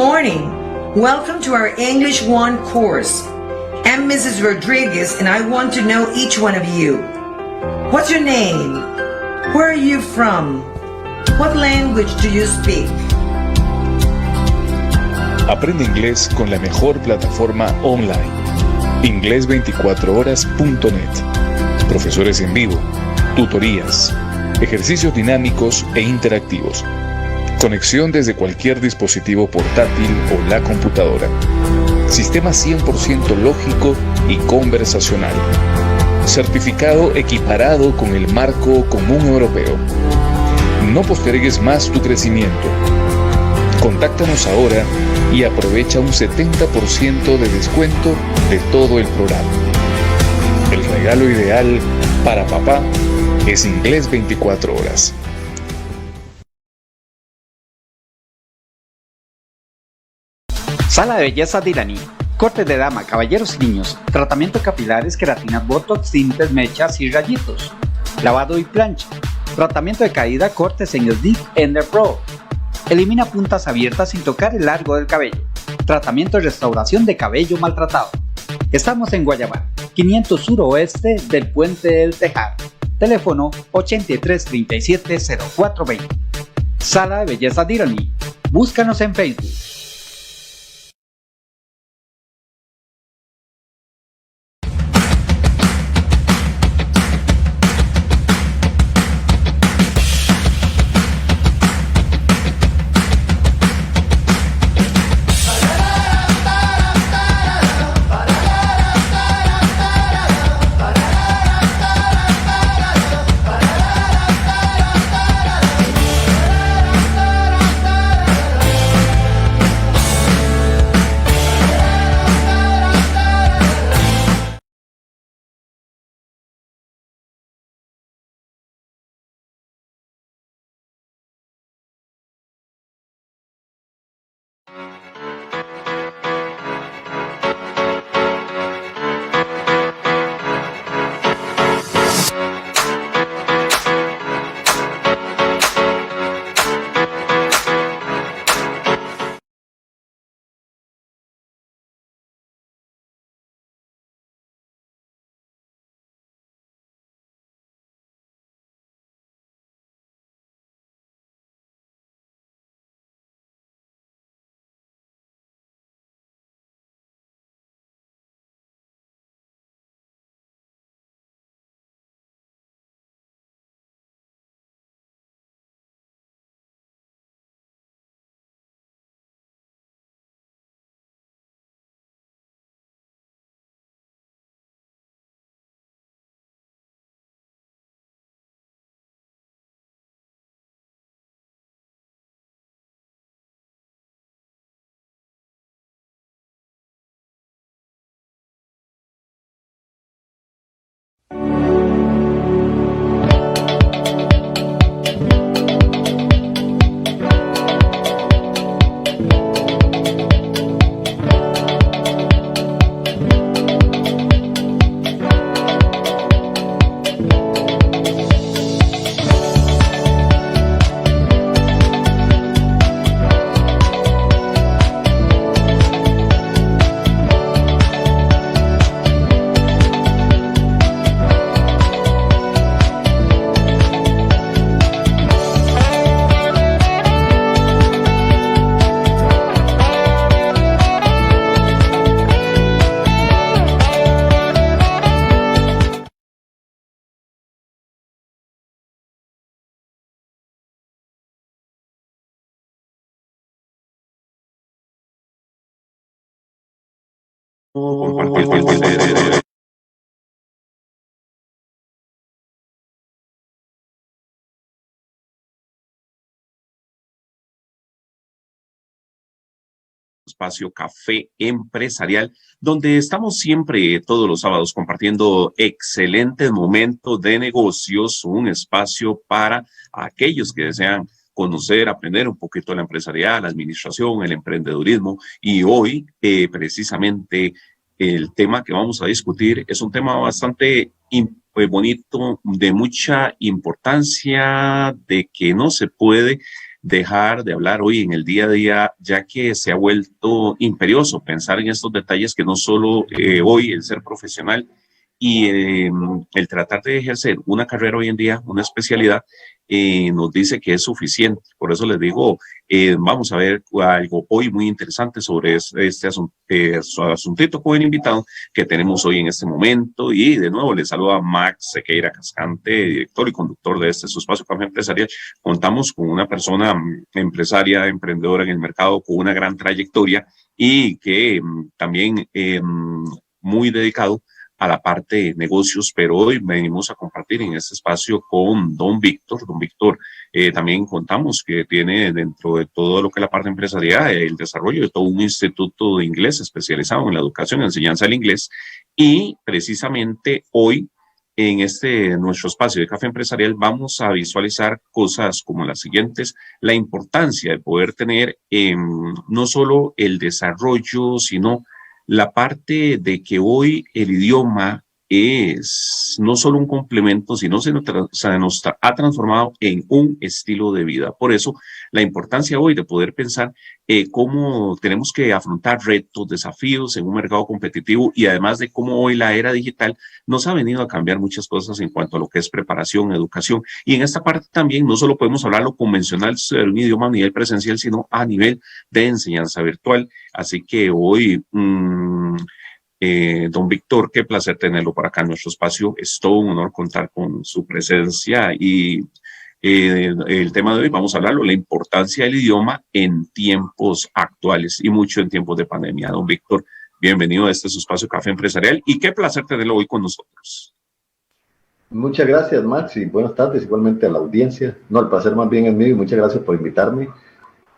morning. Welcome to our English 1 course. I'm Mrs. Rodriguez and I want to know each one of you. What's your name? Where are you from? What language do you speak? Aprende inglés con la mejor plataforma online. Inglés24horas.net. Profesores en vivo, tutorías, ejercicios dinámicos e interactivos. Conexión desde cualquier dispositivo portátil o la computadora. Sistema 100% lógico y conversacional. Certificado equiparado con el marco común europeo. No postergues más tu crecimiento. Contáctanos ahora y aprovecha un 70% de descuento de todo el programa. El regalo ideal para papá es Inglés 24 horas. Sala de belleza de Iraní. Corte de dama, caballeros y niños. Tratamiento de capilares, queratinas, botox, tintes, mechas y rayitos. Lavado y plancha. Tratamiento de caída, cortes en el Deep Ender Pro. Elimina puntas abiertas sin tocar el largo del cabello. Tratamiento de restauración de cabello maltratado. Estamos en Guayabal, 500 suroeste del Puente del Tejar. Teléfono 8337-0420. Sala de belleza de Iraní. Búscanos en Facebook. Espacio Café Empresarial, donde estamos siempre todos los sábados compartiendo excelentes momentos de negocios, un espacio para aquellos que desean conocer, aprender un poquito de la empresarial, la administración, el emprendedurismo. Y hoy, precisamente, el tema que vamos a discutir es un tema bastante bonito, de mucha importancia, de que no se puede dejar de hablar hoy en el día a día, ya que se ha vuelto imperioso pensar en estos detalles que no solo hoy el ser profesional y el tratar de ejercer una carrera hoy en día, una especialidad, nos dice que es suficiente. Por eso les digo, vamos a ver algo hoy muy interesante sobre este asuntito con el invitado que tenemos hoy en este momento. Y de nuevo les saluda Max Sequeira Cascante, director y conductor de su espacio Café Empresarial. Contamos con una persona empresaria, emprendedora en el mercado, con una gran trayectoria y que también muy dedicado a la parte de negocios, pero hoy venimos a compartir en este espacio con don Víctor. Don Víctor, también contamos que tiene dentro de todo lo que es la parte empresarial, el desarrollo de todo un instituto de inglés especializado en la educación y enseñanza del inglés. Y precisamente hoy, en nuestro espacio de Café Empresarial, vamos a visualizar cosas como las siguientes: la importancia de poder tener no solo el desarrollo, sino la parte de que hoy el idioma es no solo un complemento, sino se nos ha transformado en un estilo de vida. Por eso, la importancia hoy de poder pensar cómo tenemos que afrontar retos, desafíos en un mercado competitivo, y además de cómo hoy la era digital nos ha venido a cambiar muchas cosas en cuanto a lo que es preparación, educación. Y en esta parte también no solo podemos hablar lo convencional sobre un idioma a nivel presencial, sino a nivel de enseñanza virtual. Así que hoy... don Víctor, qué placer tenerlo por acá en nuestro espacio. Es todo un honor contar con su presencia y el tema de hoy vamos a hablarlo, la importancia del idioma en tiempos actuales y mucho en tiempos de pandemia. Don Víctor, bienvenido a su espacio Café Empresarial y qué placer tenerlo hoy con nosotros. Muchas gracias, Max, y buenas tardes igualmente a la audiencia. No, el placer más bien es mío y muchas gracias por invitarme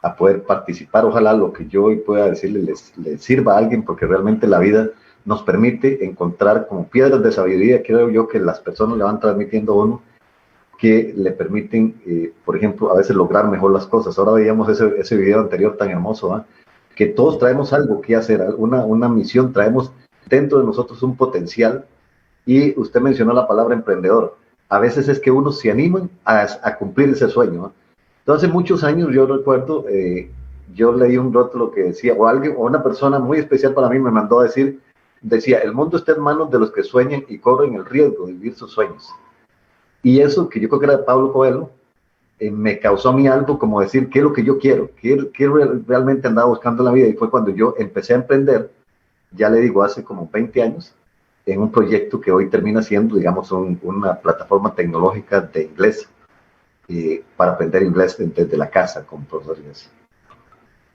a poder participar. Ojalá lo que yo hoy pueda decirle les sirva a alguien, porque realmente la vida nos permite encontrar como piedras de sabiduría, creo yo, que las personas le van transmitiendo a uno, que le permiten, por ejemplo, a veces lograr mejor las cosas. Ahora veíamos ese video anterior tan hermoso, ¿eh? Que todos traemos algo que hacer, una misión, traemos dentro de nosotros un potencial, y usted mencionó la palabra emprendedor. A veces es que uno se anima a cumplir ese sueño, ¿eh? Entonces, hace muchos años yo recuerdo, yo leí un rótulo que decía, o una persona muy especial para mí me mandó a decir, decía: el mundo está en manos de los que sueñan y corren el riesgo de vivir sus sueños. Y eso, que yo creo que era de Pablo Coelho, me causó a mí algo como decir, ¿qué es lo que yo quiero? ¿Qué realmente andaba buscando en la vida? Y fue cuando yo empecé a emprender, ya le digo, hace como 20 años, en un proyecto que hoy termina siendo, digamos, una plataforma tecnológica de inglés, para aprender inglés desde la casa con profesores.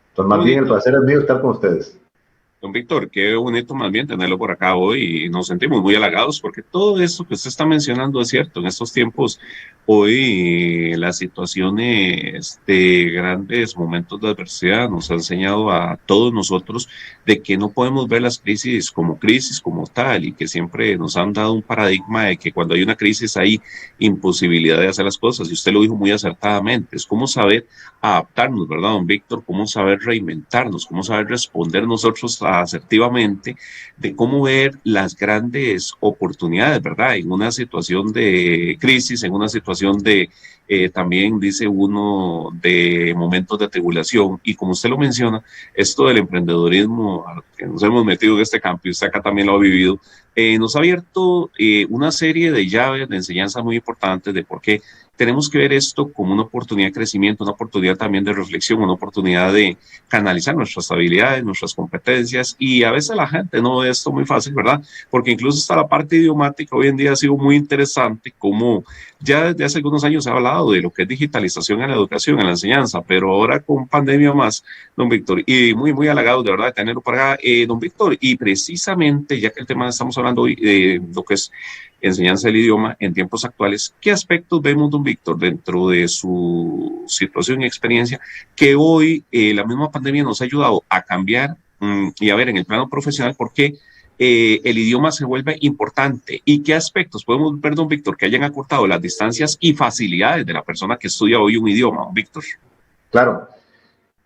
Entonces, más bien el placer es mío estar con ustedes. Don Víctor, qué bonito más bien tenerlo por acá hoy, y nos sentimos muy halagados porque todo esto que usted está mencionando es cierto. En estos tiempos, hoy las situaciones de grandes momentos de adversidad nos han enseñado a todos nosotros de que no podemos ver las crisis como tal, y que siempre nos han dado un paradigma de que cuando hay una crisis hay imposibilidad de hacer las cosas, y usted lo dijo muy acertadamente. Es cómo saber adaptarnos, ¿verdad, don Víctor? Cómo saber reinventarnos, cómo saber responder nosotros asertivamente, de cómo ver las grandes oportunidades, ¿verdad? En una situación de crisis, en una situación de, también dice uno, de momentos de tribulación. Y como usted lo menciona, esto del emprendedorismo, a lo que nos hemos metido en este campo, y usted acá también lo ha vivido, nos ha abierto una serie de llaves de enseñanza muy importantes de por qué tenemos que ver esto como una oportunidad de crecimiento, una oportunidad también de reflexión, una oportunidad de canalizar nuestras habilidades, nuestras competencias. Y a veces la gente no ve esto muy fácil, ¿verdad? Porque incluso hasta la parte idiomática hoy en día ha sido muy interesante, como ya desde hace algunos años se ha hablado de lo que es digitalización en la educación, en la enseñanza, pero ahora con pandemia más, don Víctor, y muy, muy halagado de verdad de tenerlo para acá, don Víctor. Y precisamente, ya que el tema estamos hablando hoy de lo que es enseñanza del idioma en tiempos actuales, ¿qué aspectos vemos, don Víctor, dentro de su situación y experiencia, que hoy la misma pandemia nos ha ayudado a cambiar y a ver en el plano profesional por qué el idioma se vuelve importante? ¿Y qué aspectos podemos ver, don Víctor, que hayan acortado las distancias y facilidades de la persona que estudia hoy un idioma, don Víctor? Claro.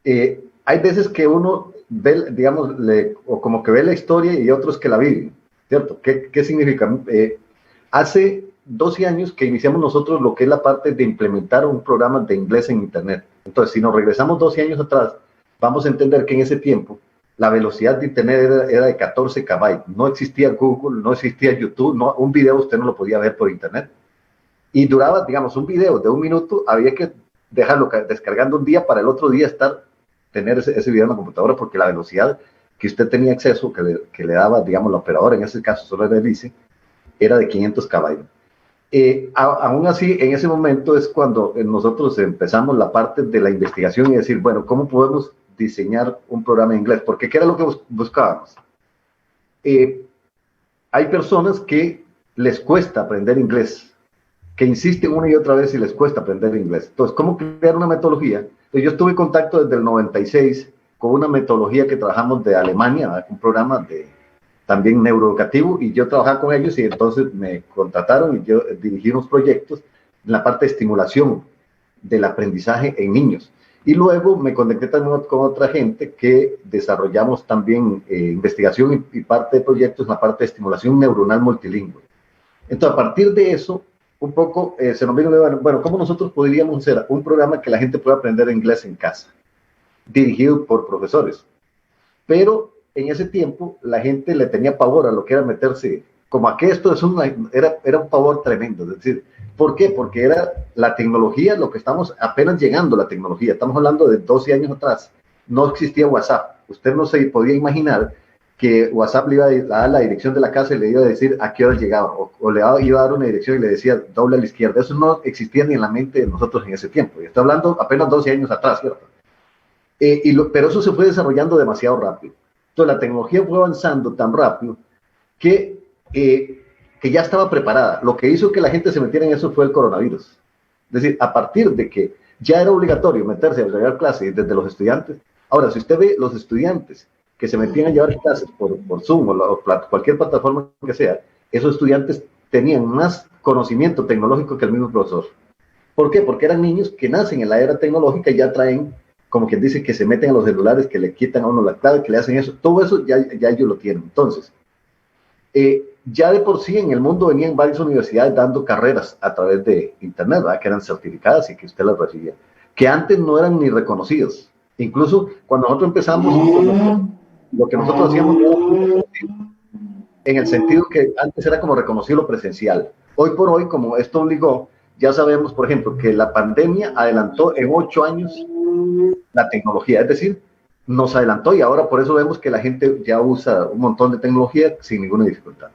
Hay veces que uno ve, digamos, o como que ve la historia, y otros que la viven, ¿cierto? ¿Qué significa? Hace 12 años que iniciamos nosotros lo que es la parte de implementar un programa de inglés en Internet. Entonces, si nos regresamos 12 años atrás, vamos a entender que en ese tiempo la velocidad de Internet era de 14 KB. No existía Google, no existía YouTube, no, un video usted no lo podía ver por Internet. Y duraba, digamos, un video de 1 minuto, había que dejarlo descargando un día para el otro día tener ese video en la computadora, porque la velocidad que usted tenía acceso, que le daba, digamos, la operadora, en ese caso solo era el ICE, era de 500 KB. Aún así, en ese momento es cuando nosotros empezamos la parte de la investigación y decir, bueno, ¿cómo podemos diseñar un programa en inglés? Porque ¿qué era lo que buscábamos? Hay personas que les cuesta aprender inglés, que insisten una y otra vez y les cuesta aprender inglés. Entonces, ¿cómo crear una metodología? Entonces, yo estuve en contacto desde el 96 con una metodología que trabajamos de Alemania, un programa también neuroeducativo, y yo trabajaba con ellos y entonces me contrataron y yo dirigí unos proyectos en la parte de estimulación del aprendizaje en niños. Y luego me conecté también con otra gente que desarrollamos también investigación y parte de proyectos en la parte de estimulación neuronal multilingüe. Entonces, a partir de eso, un poco se nos vino, bueno, ¿cómo nosotros podríamos hacer un programa que la gente pueda aprender inglés en casa, dirigido por profesores? Pero en ese tiempo la gente le tenía pavor a lo que era meterse, como a que esto era un pavor tremendo. Es decir, ¿por qué? Porque era la tecnología, lo que estamos apenas llegando a la tecnología. Estamos hablando de 12 años atrás. No existía WhatsApp. Usted no se podía imaginar que WhatsApp le iba a dar la dirección de la casa y le iba a decir a qué hora llegaba, o le iba a dar una dirección y le decía doble a la izquierda. Eso no existía ni en la mente de nosotros en ese tiempo. Y está hablando apenas 12 años atrás, ¿cierto? Pero eso se fue desarrollando demasiado rápido. Entonces la tecnología fue avanzando tan rápido que ya estaba preparada. Lo que hizo que la gente se metiera en eso fue el coronavirus. Es decir, a partir de que ya era obligatorio meterse a llevar clases desde los estudiantes. Ahora, si usted ve los estudiantes que se metían a llevar clases por Zoom o cualquier plataforma que sea, esos estudiantes tenían más conocimiento tecnológico que el mismo profesor. ¿Por qué? Porque eran niños que nacen en la era tecnológica y ya traen, como quien dice, que se meten a los celulares, que le quitan a uno la clave, que le hacen eso. Todo eso ya ellos lo tienen. Entonces, ya de por sí en el mundo venían varias universidades dando carreras a través de Internet, ¿verdad? Que eran certificadas y que usted las recibía, que antes no eran ni reconocidos. Incluso cuando nosotros empezamos, lo que nosotros hacíamos era en el sentido que antes era como reconocer lo presencial. Hoy por hoy, como esto obligó, ya sabemos, por ejemplo, que la pandemia adelantó en 8 años la tecnología, es decir, nos adelantó, y ahora por eso vemos que la gente ya usa un montón de tecnología sin ninguna dificultad.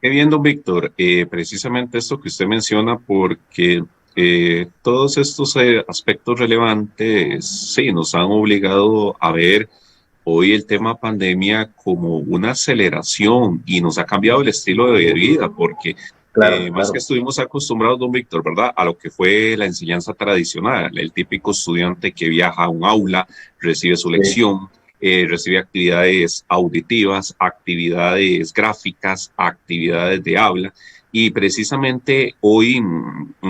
Qué bien, don Víctor, precisamente esto que usted menciona, porque todos estos aspectos relevantes, sí, nos han obligado a ver hoy el tema pandemia como una aceleración y nos ha cambiado el estilo de vida, porque más que estuvimos acostumbrados, don Víctor, ¿verdad?, a lo que fue la enseñanza tradicional, el típico estudiante que viaja a un aula, recibe su lección, recibe actividades auditivas, actividades gráficas, actividades de habla. Y precisamente hoy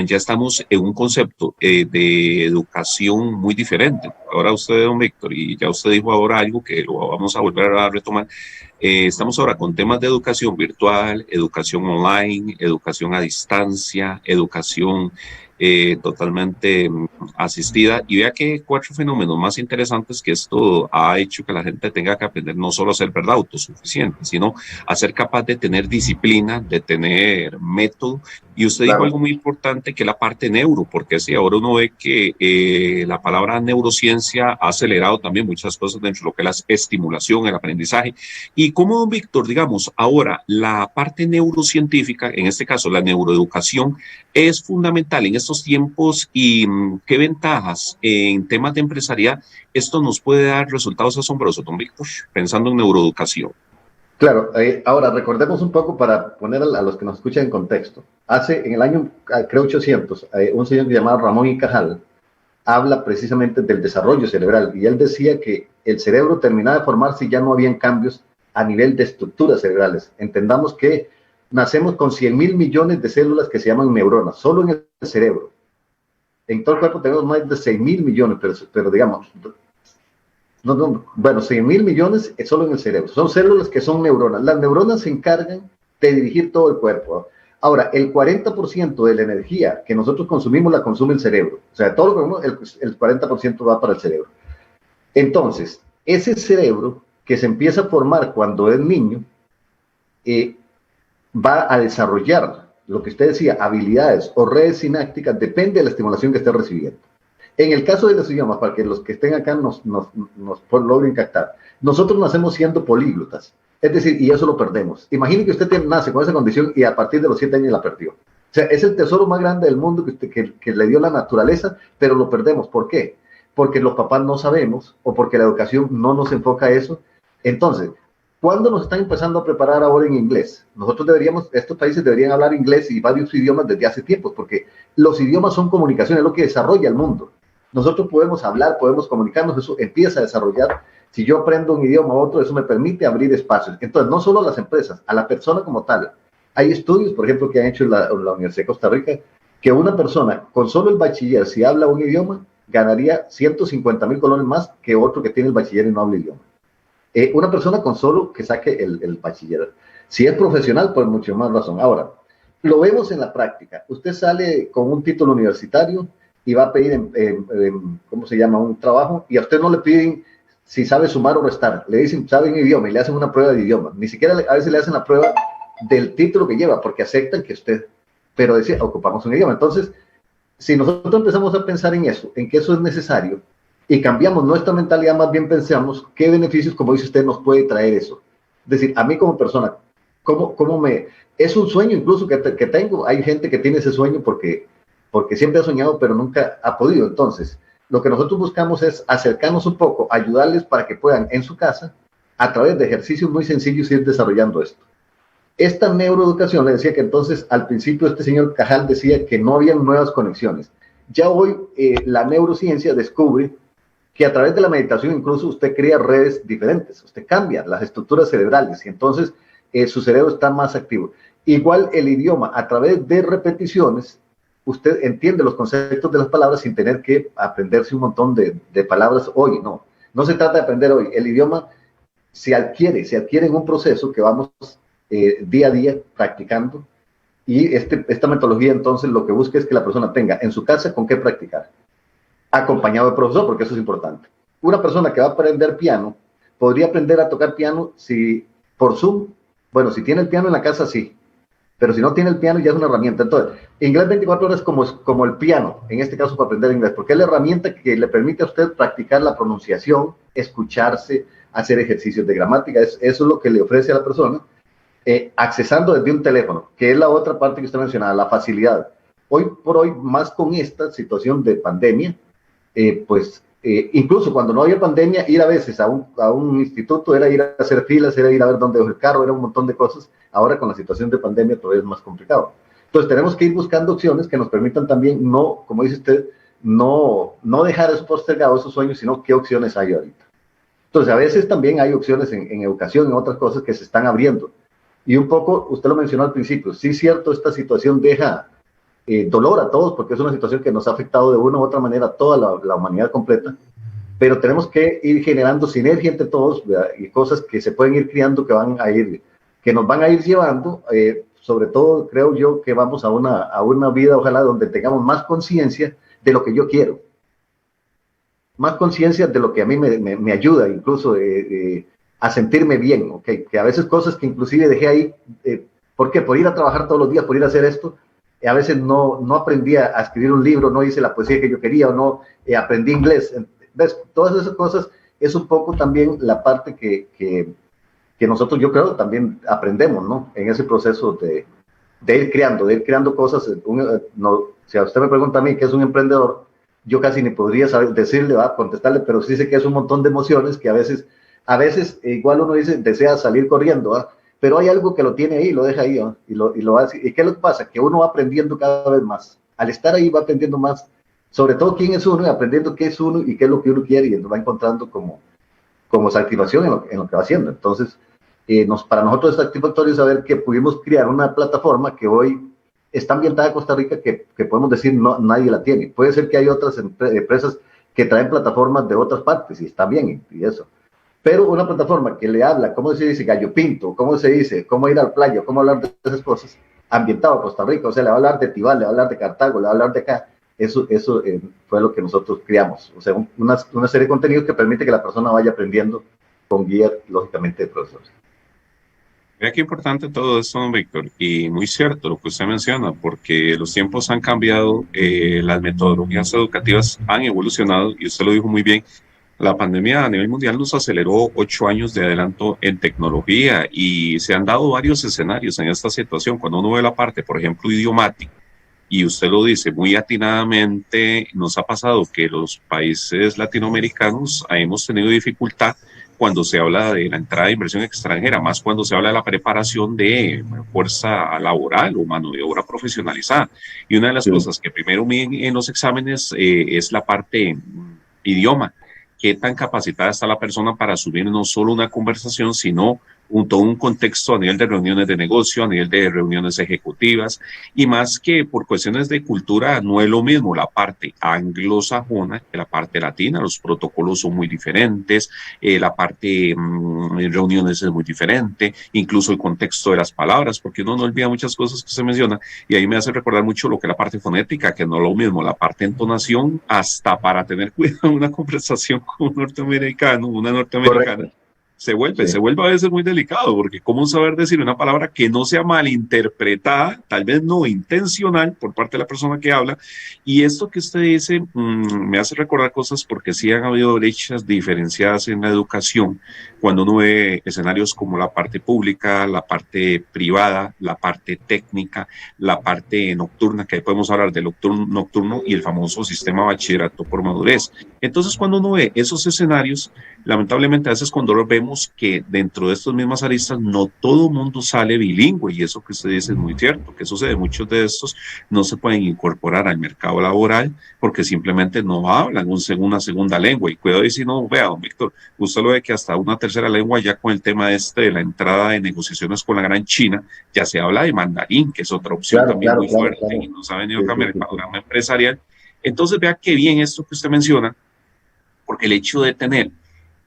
ya estamos en un concepto de educación muy diferente. Ahora usted, don Víctor, y ya usted dijo ahora algo que lo vamos a volver a retomar, estamos ahora con temas de educación virtual, educación online, educación a distancia, educación totalmente asistida. Y vea que 4 fenómenos más interesantes que esto ha hecho que la gente tenga que aprender no solo a ser, ¿verdad?, autosuficiente, sino a ser capaz de tener disciplina, de tener método. Y usted dijo algo muy importante, que es la parte neuro, porque sí, ahora uno ve que la palabra neurociencia ha acelerado también muchas cosas dentro de lo que es la estimulación, el aprendizaje. Y como, don Víctor, digamos, ahora la parte neurocientífica, en este caso la neuroeducación, es fundamental en estos tiempos, y qué ventajas en temas de empresarial esto nos puede dar resultados asombrosos, don Víctor, pensando en neuroeducación. Claro, ahora recordemos un poco para poner a los que nos escuchan en contexto. En el año, creo 800, un señor llamado Ramón y Cajal habla precisamente del desarrollo cerebral, y él decía que el cerebro terminaba de formarse y ya no habían cambios a nivel de estructuras cerebrales. Entendamos que nacemos con 100.000 millones de células que se llaman neuronas, solo en el cerebro. En todo el cuerpo tenemos más de 6.000 millones, pero digamos, bueno, 100.000 millones es solo en el cerebro. Son células que son neuronas. Las neuronas se encargan de dirigir todo el cuerpo. Ahora, el 40% de la energía que nosotros consumimos la consume el cerebro. O sea, todo lo que comemos, el 40% va para el cerebro. Entonces, ese cerebro que se empieza a formar cuando es niño, va a desarrollar lo que usted decía, habilidades o redes sinápticas, depende de la estimulación que esté recibiendo. En el caso de los idiomas, para que los que estén acá nos logren captar, nosotros nacemos siendo políglotas, es decir, y eso lo perdemos. Imagine que usted nace con esa condición y a partir de los 7 años la perdió. O sea, es el tesoro más grande del mundo que le dio la naturaleza, pero lo perdemos. ¿Por qué? Porque los papás no sabemos o porque la educación no nos enfoca a eso. Entonces, ¿cuándo nos están empezando a preparar ahora en inglés? Estos países deberían hablar inglés y varios idiomas desde hace tiempo, porque los idiomas son comunicación, es lo que desarrolla el mundo. Nosotros podemos hablar, podemos comunicarnos, eso empieza a desarrollar. Si yo aprendo un idioma u otro, eso me permite abrir espacios. Entonces, no solo a las empresas, a la persona como tal. Hay estudios, por ejemplo, que han hecho en la Universidad de Costa Rica, que una persona con solo el bachiller, si habla un idioma, ganaría 150,000 colones más que otro que tiene el bachiller y no habla idioma. Una persona con solo que saque el bachiller. Si es profesional, pues mucho más razón. Ahora, lo vemos en la práctica. Usted sale con un título universitario y va a pedir, ¿cómo se llama?, un trabajo, y a usted no le piden si sabe sumar o restar. Le dicen, sabe un idioma, y le hacen una prueba de idioma. Ni siquiera a veces le hacen la prueba del título que lleva, porque aceptan que usted, pero dice, ocupamos un idioma. Entonces, si nosotros empezamos a pensar en eso, en que eso es necesario, y cambiamos nuestra mentalidad, más bien pensamos qué beneficios, como dice usted, nos puede traer eso. Es decir, a mí como persona, es un sueño incluso que tengo. Hay gente que tiene ese sueño porque siempre ha soñado, pero nunca ha podido. Entonces, lo que nosotros buscamos es acercarnos un poco, ayudarles para que puedan en su casa, a través de ejercicios muy sencillos, ir desarrollando esto. Esta neuroeducación, le decía que entonces al principio este señor Cajal decía que no había nuevas conexiones. Ya hoy la neurociencia descubre que a través de la meditación incluso usted crea redes diferentes, usted cambia las estructuras cerebrales y entonces su cerebro está más activo. Igual el idioma, a través de repeticiones, usted entiende los conceptos de las palabras sin tener que aprenderse un montón de palabras hoy, no se trata de aprender hoy. El idioma se adquiere en un proceso que vamos día a día practicando, y esta metodología entonces lo que busca es que la persona tenga en su casa con qué practicar, acompañado del profesor, porque eso es importante. Una persona que va a aprender piano, podría aprender a tocar piano si por Zoom, bueno, si tiene el piano en la casa, sí, pero si no tiene el piano ya es una herramienta. Entonces, inglés 24 horas como el piano, en este caso para aprender inglés, porque es la herramienta que le permite a usted practicar la pronunciación, escucharse, hacer ejercicios de gramática. Eso es lo que le ofrece a la persona, accesando desde un teléfono, que es la otra parte que usted mencionaba, la facilidad. Hoy por hoy, más con esta situación de pandemia, incluso cuando no había pandemia, ir a veces a un instituto era ir a hacer filas, era ir a ver dónde dejó el carro, era un montón de cosas. Ahora con la situación de pandemia todavía es más complicado. Entonces tenemos que ir buscando opciones que nos permitan también, no, como dice usted, no dejar eso postergado, esos sueños, sino qué opciones hay ahorita. Entonces a veces también hay opciones en educación, en otras cosas que se están abriendo. Y un poco, usted lo mencionó al principio, sí es cierto, esta situación deja dolor a todos, porque es una situación que nos ha afectado de una u otra manera a toda la humanidad completa, pero tenemos que ir generando sinergia entre todos, ¿verdad? Y cosas que se pueden ir creando que nos van a ir llevando, sobre todo creo yo que vamos a una vida, ojalá, donde tengamos más conciencia de lo que yo quiero, más conciencia de lo que a mí me ayuda, incluso a sentirme bien, ¿okay? Que a veces cosas que inclusive dejé ahí, ¿por qué? Por ir a trabajar todos los días, por ir a hacer esto, a veces no aprendí a escribir un libro, no hice la poesía que yo quería, o no aprendí inglés. ¿Ves? Todas esas cosas es un poco también la parte que nosotros, yo creo, también aprendemos, ¿no? En ese proceso de ir creando cosas. Si a usted me pregunta a mí qué es un emprendedor, yo casi ni podría saber decirle, contestarle, pero sí sé que es un montón de emociones que a veces igual uno dice, desea salir corriendo, pero hay algo que lo tiene ahí, lo deja ahí, y lo hace. ¿Y qué es lo que pasa? Que uno va aprendiendo cada vez más. Al estar ahí va aprendiendo más, sobre todo quién es uno, y aprendiendo qué es uno y qué es lo que uno quiere, y va encontrando como satisfacción en lo que va haciendo. Entonces, para nosotros es satisfactorio saber que pudimos crear una plataforma que hoy está ambientada en Costa Rica, que podemos decir nadie la tiene. Puede ser que hay otras empresas que traen plataformas de otras partes, y está bien, y eso. Pero una plataforma que le habla, ¿cómo se dice? Gallo pinto, ¿cómo se dice? ¿Cómo ir al playa? ¿Cómo hablar de esas cosas? Ambientado a Costa Rica, o sea, le va a hablar de Tibal, le va a hablar de Cartago, le va a hablar de acá. Eso fue lo que nosotros creamos. O sea, una serie de contenidos que permite que la persona vaya aprendiendo con guía, lógicamente, de profesores. Vea qué importante todo esto, Víctor, y muy cierto lo que usted menciona, porque los tiempos han cambiado, las metodologías educativas han evolucionado, y usted lo dijo muy bien. La pandemia a nivel mundial nos aceleró 8 años de adelanto en tecnología y se han dado varios escenarios en esta situación. Cuando uno ve la parte, por ejemplo, idiomática, y usted lo dice muy atinadamente, nos ha pasado que los países latinoamericanos hemos tenido dificultad cuando se habla de la entrada de inversión extranjera, más cuando se habla de la preparación de fuerza laboral o mano de obra profesionalizada. Y una de las cosas que primero miden en los exámenes es la parte idioma. Qué tan capacitada está la persona para asumir no solo una conversación, sino todo un contexto a nivel de reuniones de negocio, a nivel de reuniones ejecutivas, y más que por cuestiones de cultura, no es lo mismo la parte anglosajona que la parte latina. Los protocolos son muy diferentes, la parte en reuniones es muy diferente, incluso el contexto de las palabras, porque uno no olvida muchas cosas que se mencionan, y ahí me hace recordar mucho lo que es la parte fonética, que no es lo mismo la parte entonación, hasta para tener cuidado en una conversación con un norteamericano, una norteamericana. Correcto. Se vuelve a veces muy delicado, porque cómo saber decir una palabra que no sea malinterpretada, tal vez no intencional por parte de la persona que habla. Y esto que usted dice me hace recordar cosas, porque sí han habido brechas diferenciadas en la educación, cuando uno ve escenarios como la parte pública, la parte privada, la parte técnica, la parte nocturna, que ahí podemos hablar del nocturno y el famoso sistema bachillerato por madurez. Entonces, cuando uno ve esos escenarios, lamentablemente a veces cuando lo vemos que dentro de estas mismas aristas no todo mundo sale bilingüe, y eso que usted dice es muy cierto. ¿Qué sucede? Muchos de estos no se pueden incorporar al mercado laboral porque simplemente no hablan una segunda lengua. Y cuidado, y si no, vea, don Víctor, usted lo ve que hasta una tercera lengua, ya con el tema de la entrada de negociaciones con la gran China, ya se habla de mandarín, que es otra opción también muy fuerte, y nos ha venido a cambiar el panorama empresarial. Entonces vea qué bien esto que usted menciona, porque el hecho de tener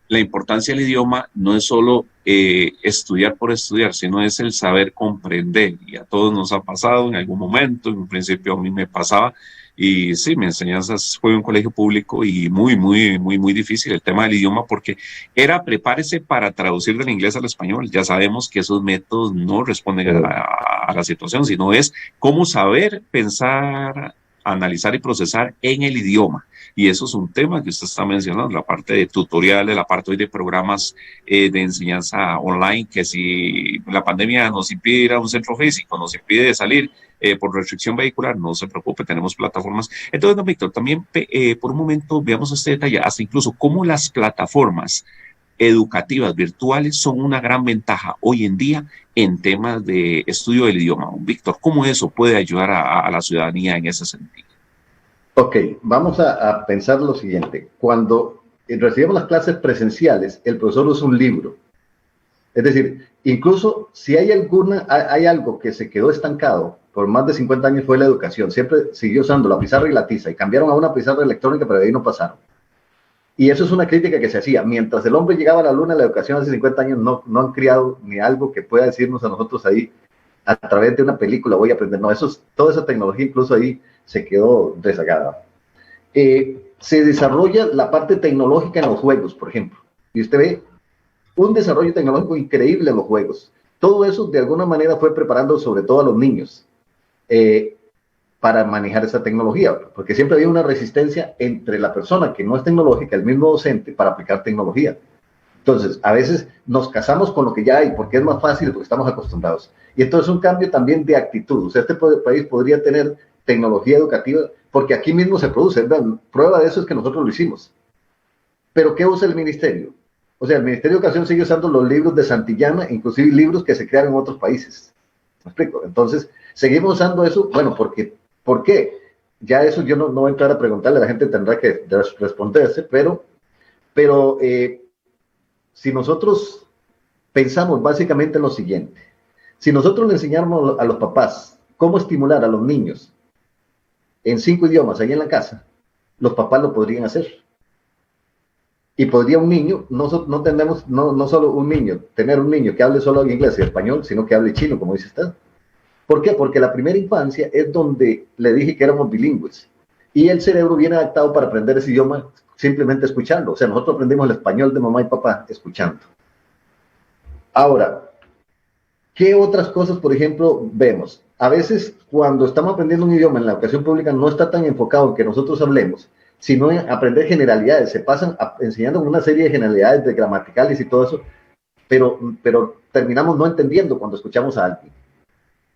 la importancia del idioma no es solo estudiar por estudiar, sino es el saber comprender. Y a todos nos ha pasado en algún momento. En un principio a mí me pasaba, y sí, mi enseñanza fue en un colegio público y muy difícil el tema del idioma, porque era prepárese para traducir del inglés al español. Ya sabemos que esos métodos no responden a la situación, sino es cómo saber pensar, analizar y procesar en el idioma. Y eso es un tema que usted está mencionando, la parte de tutoriales, la parte hoy de programas de enseñanza online, que si la pandemia nos impide ir a un centro físico, nos impide salir por restricción vehicular, no se preocupe, tenemos plataformas. Entonces, don Víctor, también por un momento veamos este detalle, hasta incluso cómo las plataformas educativas virtuales son una gran ventaja hoy en día en temas de estudio del idioma. Víctor, ¿cómo eso puede ayudar a la ciudadanía en ese sentido? Ok, vamos a pensar lo siguiente. Cuando recibimos las clases presenciales, el profesor usa un libro. Es decir, incluso si hay algo que se quedó estancado por más de 50 años, fue la educación. Siempre siguió usando la pizarra y la tiza, y cambiaron a una pizarra electrónica, pero de ahí no pasaron. Y eso es una crítica que se hacía. Mientras el hombre llegaba a la luna, la educación hace 50 años no han criado ni algo que pueda decirnos a nosotros ahí, a través de una película voy a aprender. No, toda esa tecnología incluso ahí se quedó rezagada. Se desarrolla la parte tecnológica en los juegos, por ejemplo. Y usted ve un desarrollo tecnológico increíble en los juegos. Todo eso de alguna manera fue preparando sobre todo a los niños para manejar esa tecnología, porque siempre había una resistencia entre la persona que no es tecnológica, el mismo docente, para aplicar tecnología. Entonces, a veces nos casamos con lo que ya hay, porque es más fácil, porque estamos acostumbrados. Y entonces un cambio también de actitud. O sea, este país podría tener tecnología educativa, porque aquí mismo se produce, ¿verdad? Prueba de eso es que nosotros lo hicimos. Pero ¿qué usa el ministerio? O sea, el Ministerio de Educación sigue usando los libros de Santillana, inclusive libros que se crearon en otros países. ¿Me explico? Entonces, seguimos usando eso, bueno, ¿por qué? Ya eso yo no voy a entrar a preguntarle, la gente tendrá que responderse, pero si nosotros pensamos básicamente en lo siguiente, si nosotros le enseñáramos a los papás cómo estimular a los niños en 5 idiomas ahí en la casa, los papás lo podrían hacer. Y podría un niño, no tenemos, no solo un niño, tener un niño que hable solo inglés y español, sino que hable chino, como dice usted. ¿Por qué? Porque la primera infancia es donde le dije que éramos bilingües. Y el cerebro viene adaptado para aprender ese idioma simplemente escuchando. O sea, nosotros aprendimos el español de mamá y papá escuchando. Ahora, ¿qué otras cosas, por ejemplo, vemos? A veces, cuando estamos aprendiendo un idioma en la educación pública, no está tan enfocado en que nosotros hablemos, sino en aprender generalidades. Se pasan enseñando una serie de generalidades de gramaticales y todo eso, pero terminamos no entendiendo cuando escuchamos a alguien.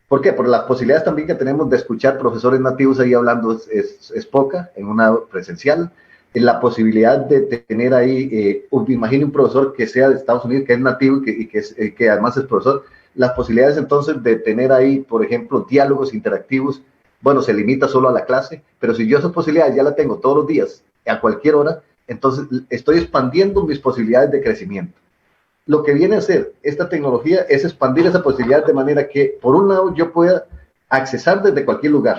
¿Por qué? Por las posibilidades también que tenemos de escuchar profesores nativos ahí hablando es poca en una presencial. La posibilidad de tener ahí, imagine un profesor que sea de Estados Unidos, que es nativo y que además es profesor, las posibilidades entonces de tener ahí, por ejemplo, diálogos interactivos, bueno, se limita solo a la clase, pero si yo esa posibilidad ya la tengo todos los días, a cualquier hora, entonces estoy expandiendo mis posibilidades de crecimiento. Lo que viene a hacer esta tecnología es expandir esa posibilidad de manera que, por un lado, yo pueda accesar desde cualquier lugar.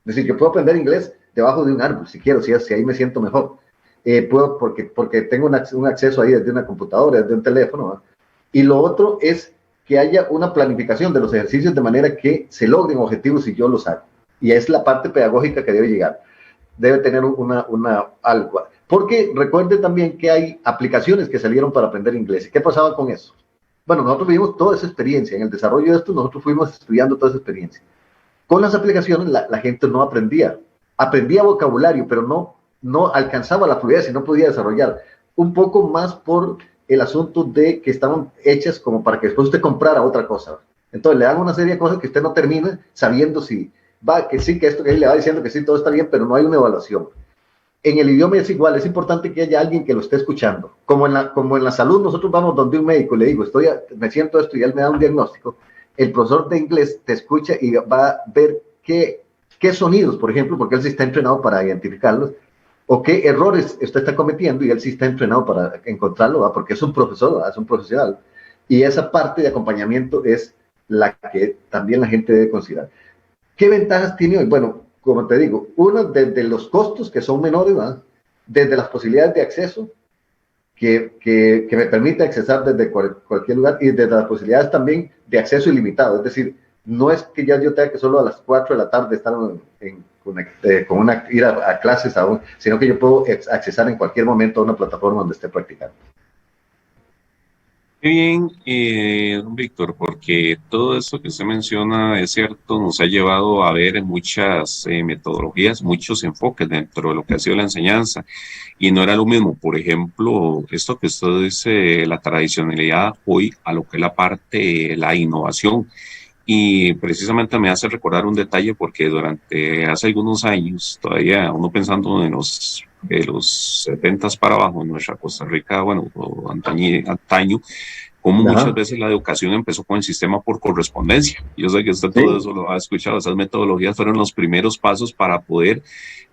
Es decir, yo puedo aprender inglés debajo de un árbol, si quiero, si ahí me siento mejor. Puedo porque tengo un acceso ahí desde una computadora, desde un teléfono, ¿no? Y lo otro es que haya una planificación de los ejercicios de manera que se logren objetivos si yo los hago. Y es la parte pedagógica que debe llegar. Debe tener algo. Porque recuerde también que hay aplicaciones que salieron para aprender inglés. ¿Y qué pasaba con eso? Bueno, nosotros vivimos toda esa experiencia. En el desarrollo de esto, nosotros fuimos estudiando toda esa experiencia. Con las aplicaciones, la gente no aprendía. Aprendía vocabulario, pero no alcanzaba la fluidez y no podía desarrollar. Un poco más por el asunto de que estaban hechas como para que después usted comprara otra cosa. Entonces, le dan una serie de cosas que usted no termina sabiendo si va, que sí, que esto que él le va diciendo que sí, todo está bien, pero no hay una evaluación. En el idioma es igual, es importante que haya alguien que lo esté escuchando. Como en la salud, nosotros vamos donde un médico y le digo, me siento esto y él me da un diagnóstico. El profesor de inglés te escucha y va a ver qué sonidos, por ejemplo, porque él sí está entrenado para identificarlos, o qué errores usted está cometiendo y él sí está entrenado para encontrarlo, ¿va? Porque es un profesor, ¿va? Es un profesional. Y esa parte de acompañamiento es la que también la gente debe considerar. ¿Qué ventajas tiene hoy? Bueno, como te digo, uno desde los costos que son menores, ¿verdad? Desde las posibilidades de acceso que me permite accesar desde cualquier lugar y desde las posibilidades también de acceso ilimitado. Es decir, no es que ya yo tenga que solo a las 4 de la tarde estar ir a clases aún, sino que yo puedo accesar en cualquier momento a una plataforma donde esté practicando. Muy bien, don Víctor, porque todo esto que usted menciona es cierto, nos ha llevado a ver muchas metodologías, muchos enfoques dentro de lo que ha sido la enseñanza, y no era lo mismo, por ejemplo, esto que usted dice, la tradicionalidad hoy a lo que es la parte, la innovación, y precisamente me hace recordar un detalle porque hace algunos años, todavía uno pensando en los 70s para abajo, en nuestra Costa Rica, bueno, antaño, como muchas veces la educación empezó con el sistema por correspondencia. Yo sé que usted todo eso lo ha escuchado, esas metodologías fueron los primeros pasos para poder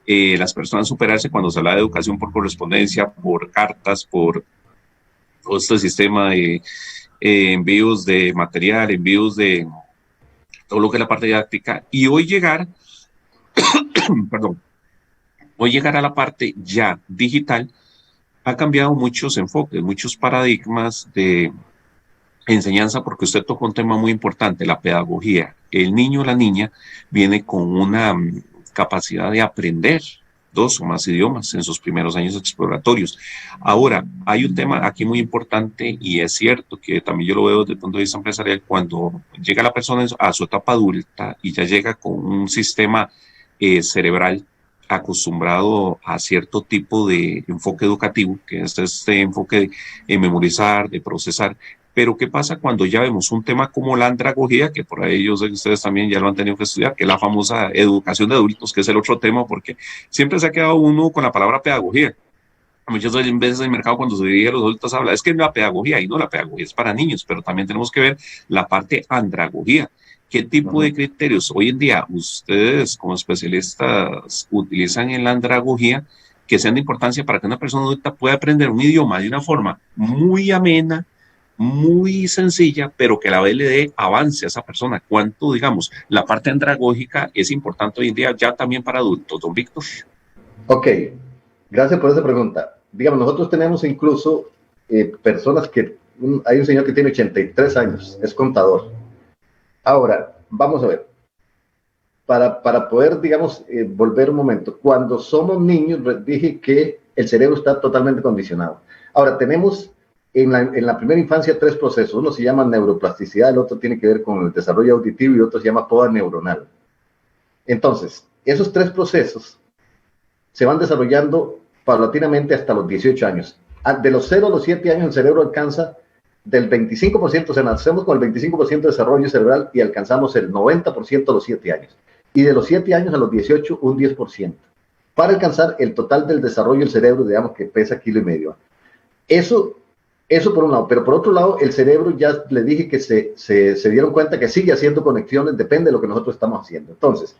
las personas superarse cuando se habla de educación por correspondencia, por cartas, por todo este sistema de envíos de material, envíos de todo lo que es la parte didáctica, y hoy llegar, perdón, hoy llegar a la parte ya digital ha cambiado muchos enfoques, muchos paradigmas de enseñanza, porque usted tocó un tema muy importante, la pedagogía. El niño o la niña viene con una capacidad de aprender 2 o más idiomas en sus primeros años exploratorios. Ahora, hay un tema aquí muy importante y es cierto que también yo lo veo desde el punto de vista empresarial, cuando llega la persona a su etapa adulta y ya llega con un sistema cerebral acostumbrado a cierto tipo de enfoque educativo, que es este enfoque de memorizar, de procesar. Pero ¿qué pasa cuando ya vemos un tema como la andragogía, que por ahí yo sé que ustedes también ya lo han tenido que estudiar, que es la famosa educación de adultos, que es el otro tema, porque siempre se ha quedado uno con la palabra pedagogía. Muchas veces en el mercado cuando se dirige a los adultos habla, es que es la pedagogía, y no, la pedagogía es para niños, pero también tenemos que ver la parte andragogía. ¿Qué tipo de criterios hoy en día ustedes como especialistas utilizan en la andragogía que sean de importancia para que una persona adulta pueda aprender un idioma de una forma muy amena, muy sencilla, pero que a la vez le dé avance a esa persona? ¿Cuánto, digamos, la parte andragógica es importante hoy en día ya también para adultos, don Víctor? Ok, gracias por esa pregunta. digamos, nosotros tenemos incluso personas que, hay un señor que tiene 83 años, es contador. Ahora, vamos a ver, para poder, digamos, volver un momento, cuando somos niños, dije que el cerebro está totalmente condicionado. Ahora, tenemos en la primera infancia 3 procesos, uno se llama neuroplasticidad, el otro tiene que ver con el desarrollo auditivo y otro se llama poda neuronal. Entonces, esos 3 procesos se van desarrollando paulatinamente hasta los 18 años. De los 0 a los 7 años el cerebro alcanza del 25%, o sea, nacemos con el 25% de desarrollo cerebral y alcanzamos el 90% a los 7 años. Y de los 7 años a los 18, un 10%. Para alcanzar el total del desarrollo del cerebro, digamos que pesa 1,5 kilos. Eso por un lado, pero por otro lado, el cerebro ya le dije que se dieron cuenta que sigue haciendo conexiones, depende de lo que nosotros estamos haciendo. Entonces,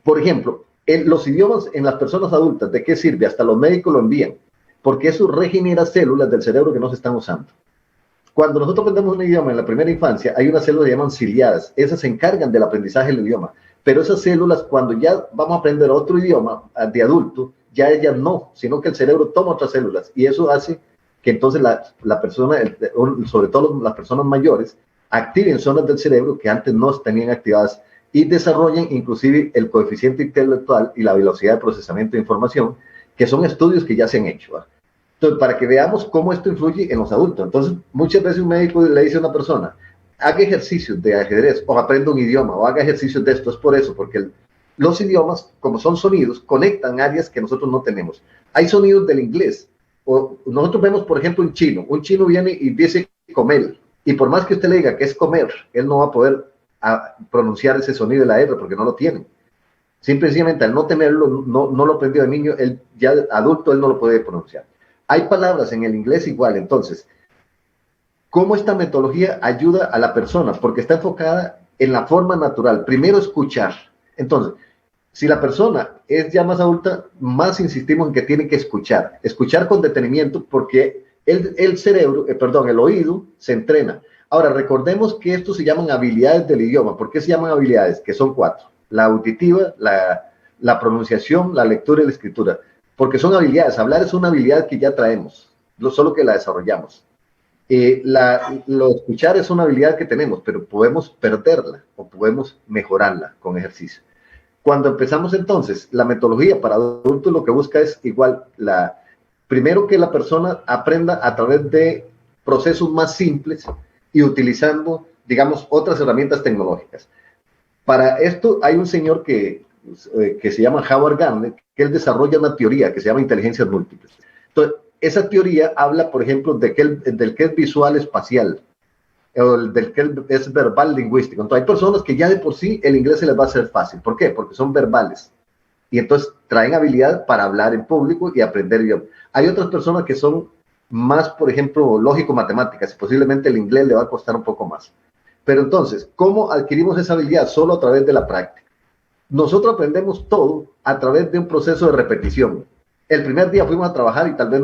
por ejemplo, los idiomas en las personas adultas, ¿de qué sirve? Hasta los médicos lo envían, porque eso regenera células del cerebro que no se están usando. Cuando nosotros aprendemos un idioma en la primera infancia, hay unas células que se llaman ciliadas, esas se encargan del aprendizaje del idioma, pero esas células, cuando ya vamos a aprender otro idioma de adulto, ya ellas no, sino que el cerebro toma otras células, y eso hace que entonces la persona, sobre todo las personas mayores, activen zonas del cerebro que antes no tenían activadas y desarrollen inclusive el coeficiente intelectual y la velocidad de procesamiento de información, que son estudios que ya se han hecho, ¿verdad? Entonces, para que veamos cómo esto influye en los adultos. Entonces, muchas veces un médico le dice a una persona, haga ejercicios de ajedrez, o aprenda un idioma, o haga ejercicios de esto. Es por eso, porque los idiomas, como son sonidos, conectan áreas que nosotros no tenemos. Hay sonidos del inglés. O nosotros vemos, por ejemplo, un chino viene y dice comer, y por más que usted le diga que es comer, él no va a poder pronunciar ese sonido de la R porque no lo tiene. Simplemente al no tenerlo, no lo aprendió de niño, él ya adulto él no lo puede pronunciar. Hay palabras en el inglés igual. Entonces, ¿cómo esta metodología ayuda a la persona? Porque está enfocada en la forma natural. Primero, escuchar. Entonces, si la persona es ya más adulta, más insistimos en que tiene que escuchar. Escuchar con detenimiento porque el cerebro, el oído se entrena. Ahora, recordemos que estos se llaman habilidades del idioma. ¿Por qué se llaman habilidades? Que son 4. La auditiva, la pronunciación, la lectura y la escritura. Porque son habilidades. Hablar es una habilidad que ya traemos, solo que la desarrollamos. Lo escuchar es una habilidad que tenemos, pero podemos perderla o podemos mejorarla con ejercicio. Cuando empezamos entonces, la metodología para adultos lo que busca es igual, primero que la persona aprenda a través de procesos más simples y utilizando, digamos, otras herramientas tecnológicas. Para esto hay un señor que se llama Howard Gardner, que él desarrolla una teoría que se llama inteligencias múltiples. Entonces, esa teoría habla, por ejemplo, del que es visual espacial, o del que es verbal lingüístico. Entonces, hay personas que ya de por sí el inglés se les va a hacer fácil. ¿Por qué? Porque son verbales. Y entonces traen habilidad para hablar en público y aprender idiomas. Hay otras personas que son más, por ejemplo, lógico-matemáticas, y posiblemente el inglés le va a costar un poco más. Pero entonces, ¿cómo adquirimos esa habilidad? Solo a través de la práctica. Nosotros aprendemos todo a través de un proceso de repetición. El primer día fuimos a trabajar y tal vez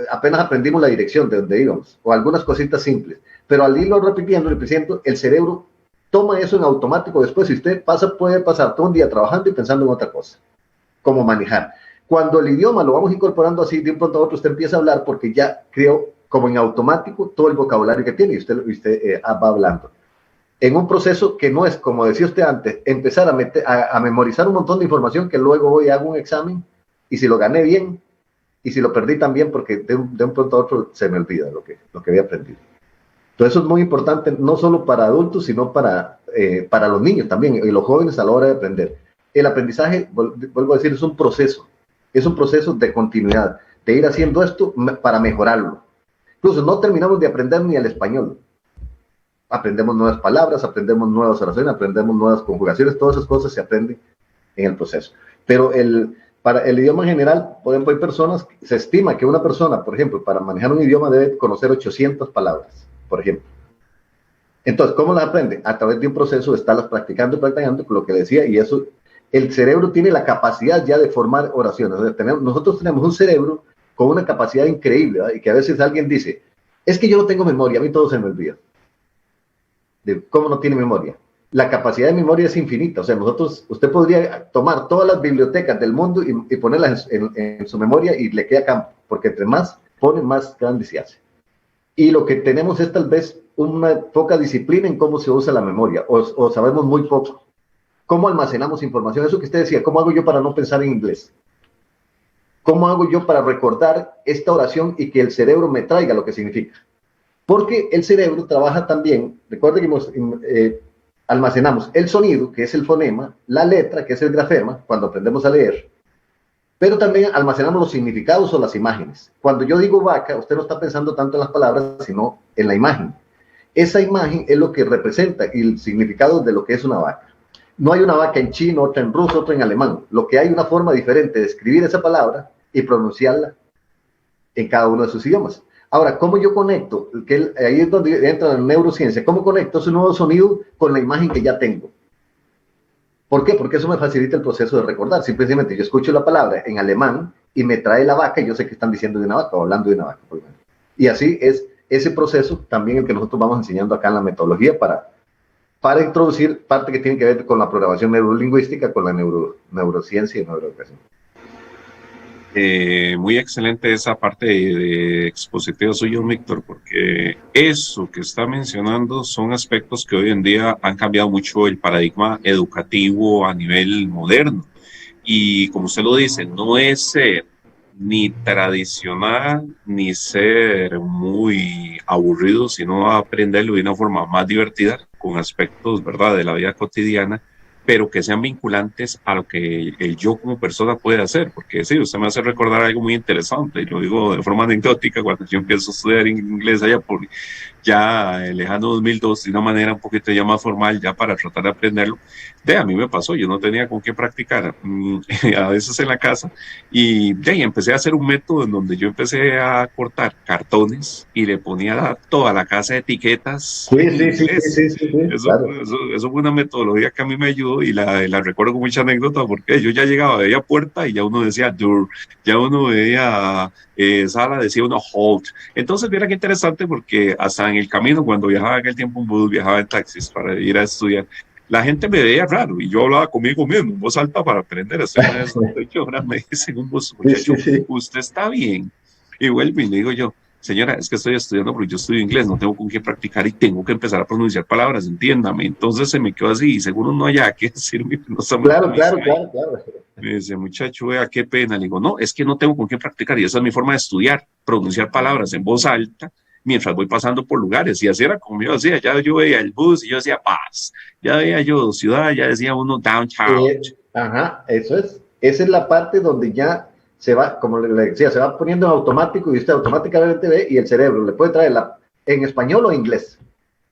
apenas aprendimos la dirección de donde íbamos, o algunas cositas simples, pero al irlo repitiendo, el cerebro toma eso en automático. Después, si usted puede pasar todo un día trabajando y pensando en otra cosa, como manejar. Cuando el idioma lo vamos incorporando así, de un pronto a otro usted empieza a hablar porque ya creó como en automático todo el vocabulario que tiene y usted va hablando. En un proceso que no es, como decía usted antes, empezar a memorizar un montón de información que luego voy a hacer un examen y si lo gané bien y si lo perdí también porque de un pronto a otro se me olvida lo que había aprendido. Entonces eso es muy importante, no solo para adultos, sino para los niños también y los jóvenes a la hora de aprender. El aprendizaje, vuelvo a decir, es un proceso de continuidad, de ir haciendo esto para mejorarlo. Incluso no terminamos de aprender ni el español. Aprendemos nuevas palabras, aprendemos nuevas oraciones, aprendemos nuevas conjugaciones, todas esas cosas se aprenden en el proceso. Pero para el idioma en general, por ejemplo, hay personas, se estima que una persona, por ejemplo, para manejar un idioma debe conocer 800 palabras, por ejemplo. Entonces, ¿cómo las aprende? A través de un proceso de estarlas practicando, con lo que decía, y eso, el cerebro tiene la capacidad ya de formar oraciones. O sea, nosotros tenemos un cerebro con una capacidad increíble, ¿verdad? Y que a veces alguien dice, es que yo no tengo memoria, a mí todo se me olvida. ¿Cómo no tiene memoria? la capacidad de memoria es infinita. O sea, usted podría tomar todas las bibliotecas del mundo y ponerlas en su memoria y le queda campo, porque entre más pone, más grande se hace. Y lo que tenemos es tal vez una poca disciplina en cómo se usa la memoria, o sabemos muy poco. ¿Cómo almacenamos información? Eso que usted decía, ¿cómo hago yo para no pensar en inglés? ¿Cómo hago yo para recordar esta oración y que el cerebro me traiga lo que significa? Porque el cerebro trabaja también, recuerden que almacenamos el sonido, que es el fonema, la letra, que es el grafema, cuando aprendemos a leer, pero también almacenamos los significados o las imágenes. Cuando yo digo vaca, usted no está pensando tanto en las palabras, sino en la imagen. Esa imagen es lo que representa el significado de lo que es una vaca. No hay una vaca en chino, otra en ruso, otra en alemán. Lo que hay es una forma diferente de escribir esa palabra y pronunciarla en cada uno de sus idiomas. Ahora, ¿cómo yo conecto? Ahí es donde entra la neurociencia. ¿Cómo conecto ese nuevo sonido con la imagen que ya tengo? ¿Por qué? Porque eso me facilita el proceso de recordar. Simplemente yo escucho la palabra en alemán y me trae la vaca y yo sé que están diciendo de una vaca o hablando de una vaca. Y así es ese proceso también el que nosotros vamos enseñando acá en la metodología para introducir parte que tiene que ver con la programación neurolingüística, con la neurociencia y neuroeducación. Muy excelente esa parte de expositivo suyo, Víctor, porque eso que está mencionando son aspectos que hoy en día han cambiado mucho el paradigma educativo a nivel moderno. Y como usted lo dice, no es ni tradicional ni ser muy aburrido, sino aprenderlo de una forma más divertida, con aspectos, ¿verdad?, de la vida cotidiana, pero que sean vinculantes a lo que el yo como persona puede hacer, porque sí, usted me hace recordar algo muy interesante, y lo digo de forma anecdótica, cuando yo empiezo a estudiar inglés allá por ya el lejano 2002, de una manera un poquito ya más formal, ya para tratar de aprenderlo, a mí me pasó, yo no tenía con qué practicar, a veces en la casa, y empecé a hacer un método en donde yo empecé a cortar cartones y le ponía toda la casa de etiquetas. Sí, claro. Eso fue una metodología que a mí me ayudó y la recuerdo con mucha anécdota porque yo ya llegaba, veía puerta y ya uno decía door, ya uno veía sala, decía uno hold. Entonces, mira qué interesante porque hasta en el camino, cuando viajaba en aquel tiempo en bus, viajaba en taxis para ir a estudiar, la gente me veía raro y yo hablaba conmigo mismo en voz alta para aprender. Ahora me dicen un bus, muchacho, usted está bien. Y vuelvo y le digo yo, señora, es que estoy estudiando porque yo estudio inglés, no tengo con qué practicar y tengo que empezar a pronunciar palabras, entiéndame. Entonces se me quedó así y seguro no haya que decirme. No claro. Me dice, muchacho, vea, qué pena. Le digo, no, es que no tengo con qué practicar y esa es mi forma de estudiar, pronunciar palabras en voz alta mientras voy pasando por lugares. Y así era como yo hacía, ya yo veía el bus y yo decía paz, ya veía yo ciudad, ya decía uno downtown. Eso es. Esa es la parte donde ya se va, como le decía, se va poniendo en automático y usted automáticamente ve y el cerebro le puede traer en español o en inglés,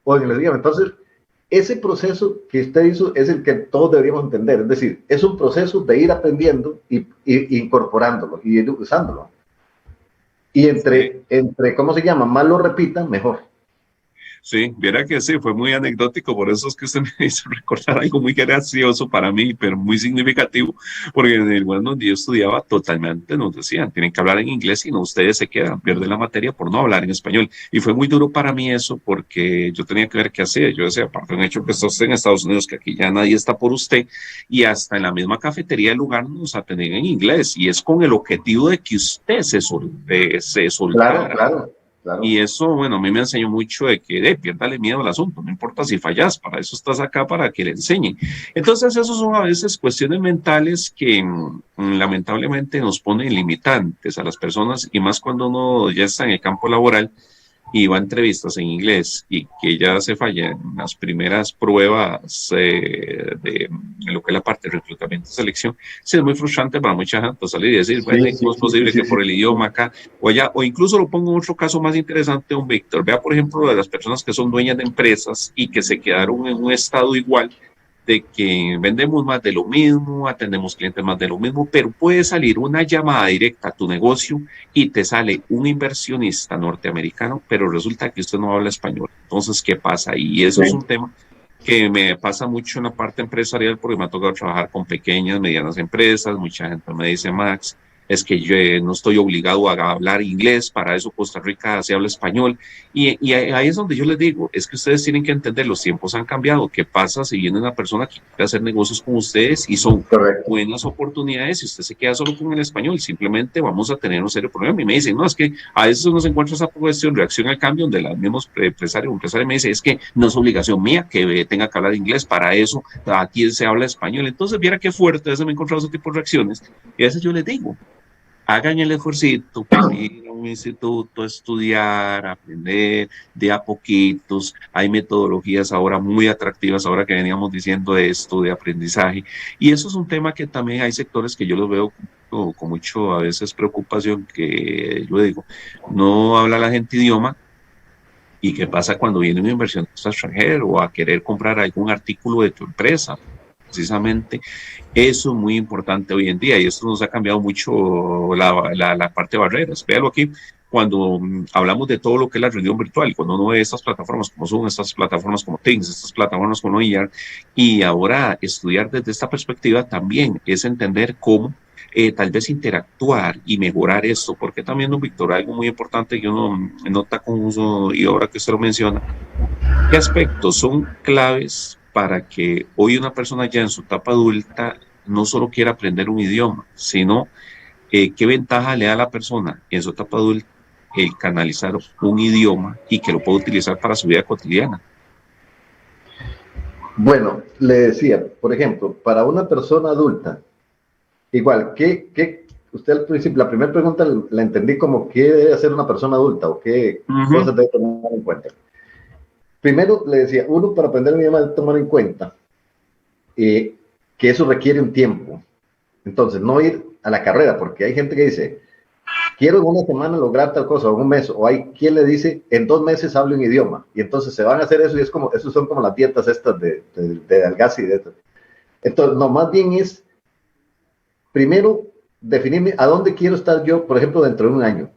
o en el idioma. Entonces, ese proceso que usted hizo es el que todos deberíamos entender. Es decir, es un proceso de ir aprendiendo y incorporándolo y ir usándolo. Y entre, ¿cómo se llama? Más lo repitan, mejor. Sí, viera que sí, fue muy anecdótico, por eso es que usted me hizo recordar algo muy gracioso para mí, pero muy significativo, porque en el lugar donde yo estudiaba totalmente nos decían, tienen que hablar en inglés y no, ustedes se quedan, pierden la materia por no hablar en español, y fue muy duro para mí eso, porque yo tenía que ver qué hacía, yo decía, aparte de un hecho que está usted en Estados Unidos, que aquí ya nadie está por usted, y hasta en la misma cafetería del lugar nos atendían en inglés, y es con el objetivo de que usted se soltara. Claro. Y eso, bueno, a mí me enseñó mucho de que piérdale miedo al asunto, no importa si fallas, para eso estás acá, para que le enseñen. Entonces, esos son a veces cuestiones mentales que lamentablemente nos ponen limitantes a las personas, y más cuando uno ya está en el campo laboral y va a entrevistas en inglés y que ya se fallan las primeras pruebas de lo que es la parte de reclutamiento y selección. Sí, es muy frustrante para mucha gente salir y decir, bueno, ¿cómo es posible que por el idioma acá o allá? O incluso lo pongo en otro caso más interesante, don Víctor. Vea, por ejemplo, de las personas que son dueñas de empresas y que se quedaron en un estado igual, de que vendemos más de lo mismo, atendemos clientes más de lo mismo, pero puede salir una llamada directa a tu negocio y te sale un inversionista norteamericano, pero resulta que usted no habla español. Entonces, ¿qué pasa? Y eso es un tema que me pasa mucho en la parte empresarial porque me ha tocado trabajar con pequeñas, medianas empresas. Mucha gente me dice, Max, es que yo no estoy obligado a hablar inglés, para eso Costa Rica se habla español. Y ahí es donde yo les digo, es que ustedes tienen que entender, los tiempos han cambiado. ¿Qué pasa si viene una persona que quiere hacer negocios con ustedes y son Correcto. buenas oportunidades y usted se queda solo con el español? Simplemente vamos a tener un serio problema. Y me dicen, no, es que a veces uno se encuentra esa cuestión, reacción al cambio, donde los mismos empresarios me dicen, es que no es obligación mía que tenga que hablar inglés, para eso aquí se habla español. Entonces, viera qué fuerte, a veces me he encontrado ese tipo de reacciones. Y a veces yo les digo, hagan el esfuercito para ir a un instituto a estudiar, a aprender de a poquitos. Hay metodologías ahora muy atractivas, ahora que veníamos diciendo esto de aprendizaje. Y eso es un tema que también hay sectores que yo los veo con mucho, a veces, preocupación, que yo digo, no habla la gente idioma. ¿Y qué pasa cuando viene una inversionista extranjero o a querer comprar algún artículo de tu empresa? Precisamente eso es muy importante hoy en día, y esto nos ha cambiado mucho la parte de barreras. Véalo aquí, cuando hablamos de todo lo que es la reunión virtual, cuando uno ve estas plataformas como Zoom, estas plataformas como Teams, estas plataformas como OER, y ahora estudiar desde esta perspectiva también es entender cómo tal vez interactuar y mejorar esto, porque también, don Víctor, algo muy importante que uno nota con uso, y ahora que usted lo menciona, ¿qué aspectos son claves para que hoy una persona ya en su etapa adulta no solo quiera aprender un idioma, sino qué ventaja le da a la persona en su etapa adulta el canalizar un idioma y que lo pueda utilizar para su vida cotidiana? Bueno, le decía, por ejemplo, para una persona adulta, igual, usted al principio, la primera pregunta la entendí como qué debe hacer una persona adulta o qué cosas debe tomar en cuenta. Primero, le decía, uno, para aprender un idioma debe tomar en cuenta que eso requiere un tiempo. Entonces, no ir a la carrera, porque hay gente que dice, quiero en una semana lograr tal cosa, o en un mes, o hay quien le dice, en 2 meses hablo un idioma, y entonces se van a hacer eso, y es como, esos son como las dietas estas de Agassi y de esto. Entonces, no, más bien es, primero, definirme a dónde quiero estar yo, por ejemplo, dentro de un año.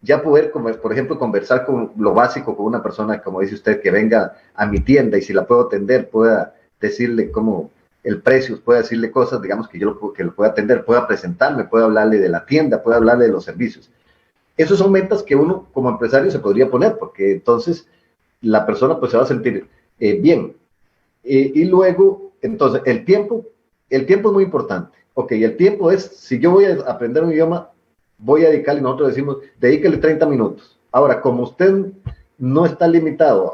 Ya poder, por ejemplo, conversar con lo básico con una persona, como dice usted, que venga a mi tienda y si la puedo atender, pueda decirle cómo el precio, pueda decirle cosas, digamos, que yo lo pueda atender, pueda presentarme, pueda hablarle de la tienda, pueda hablarle de los servicios. Esos son metas que uno como empresario se podría poner, porque entonces la persona pues se va a sentir bien. Y luego, entonces, el tiempo es muy importante. Ok, el tiempo es, si yo voy a aprender un idioma, voy a dedicarle, nosotros decimos, dedíquele 30 minutos. Ahora, como usted no está limitado,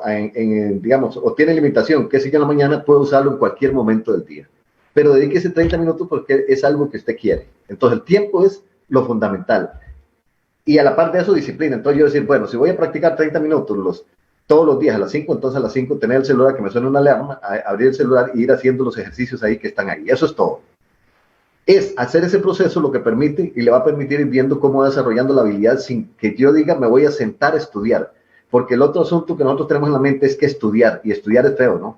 digamos, o tiene limitación, que si yo en la mañana puedo usarlo en cualquier momento del día, pero dedíquese 30 minutos porque es algo que usted quiere. Entonces, el tiempo es lo fundamental. Y a la par de eso, disciplina. Entonces, yo decir, bueno, si voy a practicar 30 minutos todos los días a las 5, entonces a las 5 tener el celular, que me suene una alarma, abrir el celular e ir haciendo los ejercicios ahí que están ahí. Eso es todo. Es hacer ese proceso lo que permite y le va a permitir ir viendo cómo va desarrollando la habilidad sin que yo diga me voy a sentar a estudiar, porque el otro asunto que nosotros tenemos en la mente es que estudiar, y estudiar es feo, ¿no?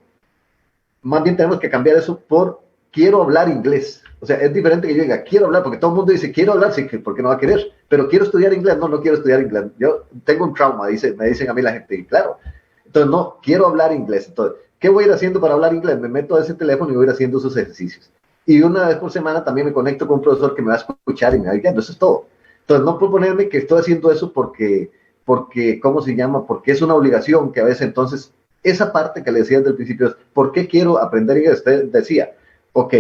Más bien tenemos que cambiar eso por quiero hablar inglés. O sea, es diferente que yo diga quiero hablar, porque todo el mundo dice quiero hablar, sí, porque no va a querer, pero quiero estudiar inglés, no quiero estudiar inglés. Yo tengo un trauma, me dicen a mí la gente, y claro, entonces no, quiero hablar inglés. Entonces, ¿qué voy a ir haciendo para hablar inglés? Me meto a ese teléfono y voy a ir haciendo esos ejercicios. Y una vez por semana también me conecto con un profesor que me va a escuchar y me va guiando. Eso es todo. Entonces, no proponerme que estoy haciendo eso porque, ¿cómo se llama? Porque es una obligación que a veces, entonces, esa parte que le decía desde el principio es, ¿por qué quiero aprender inglés? Usted decía, ok,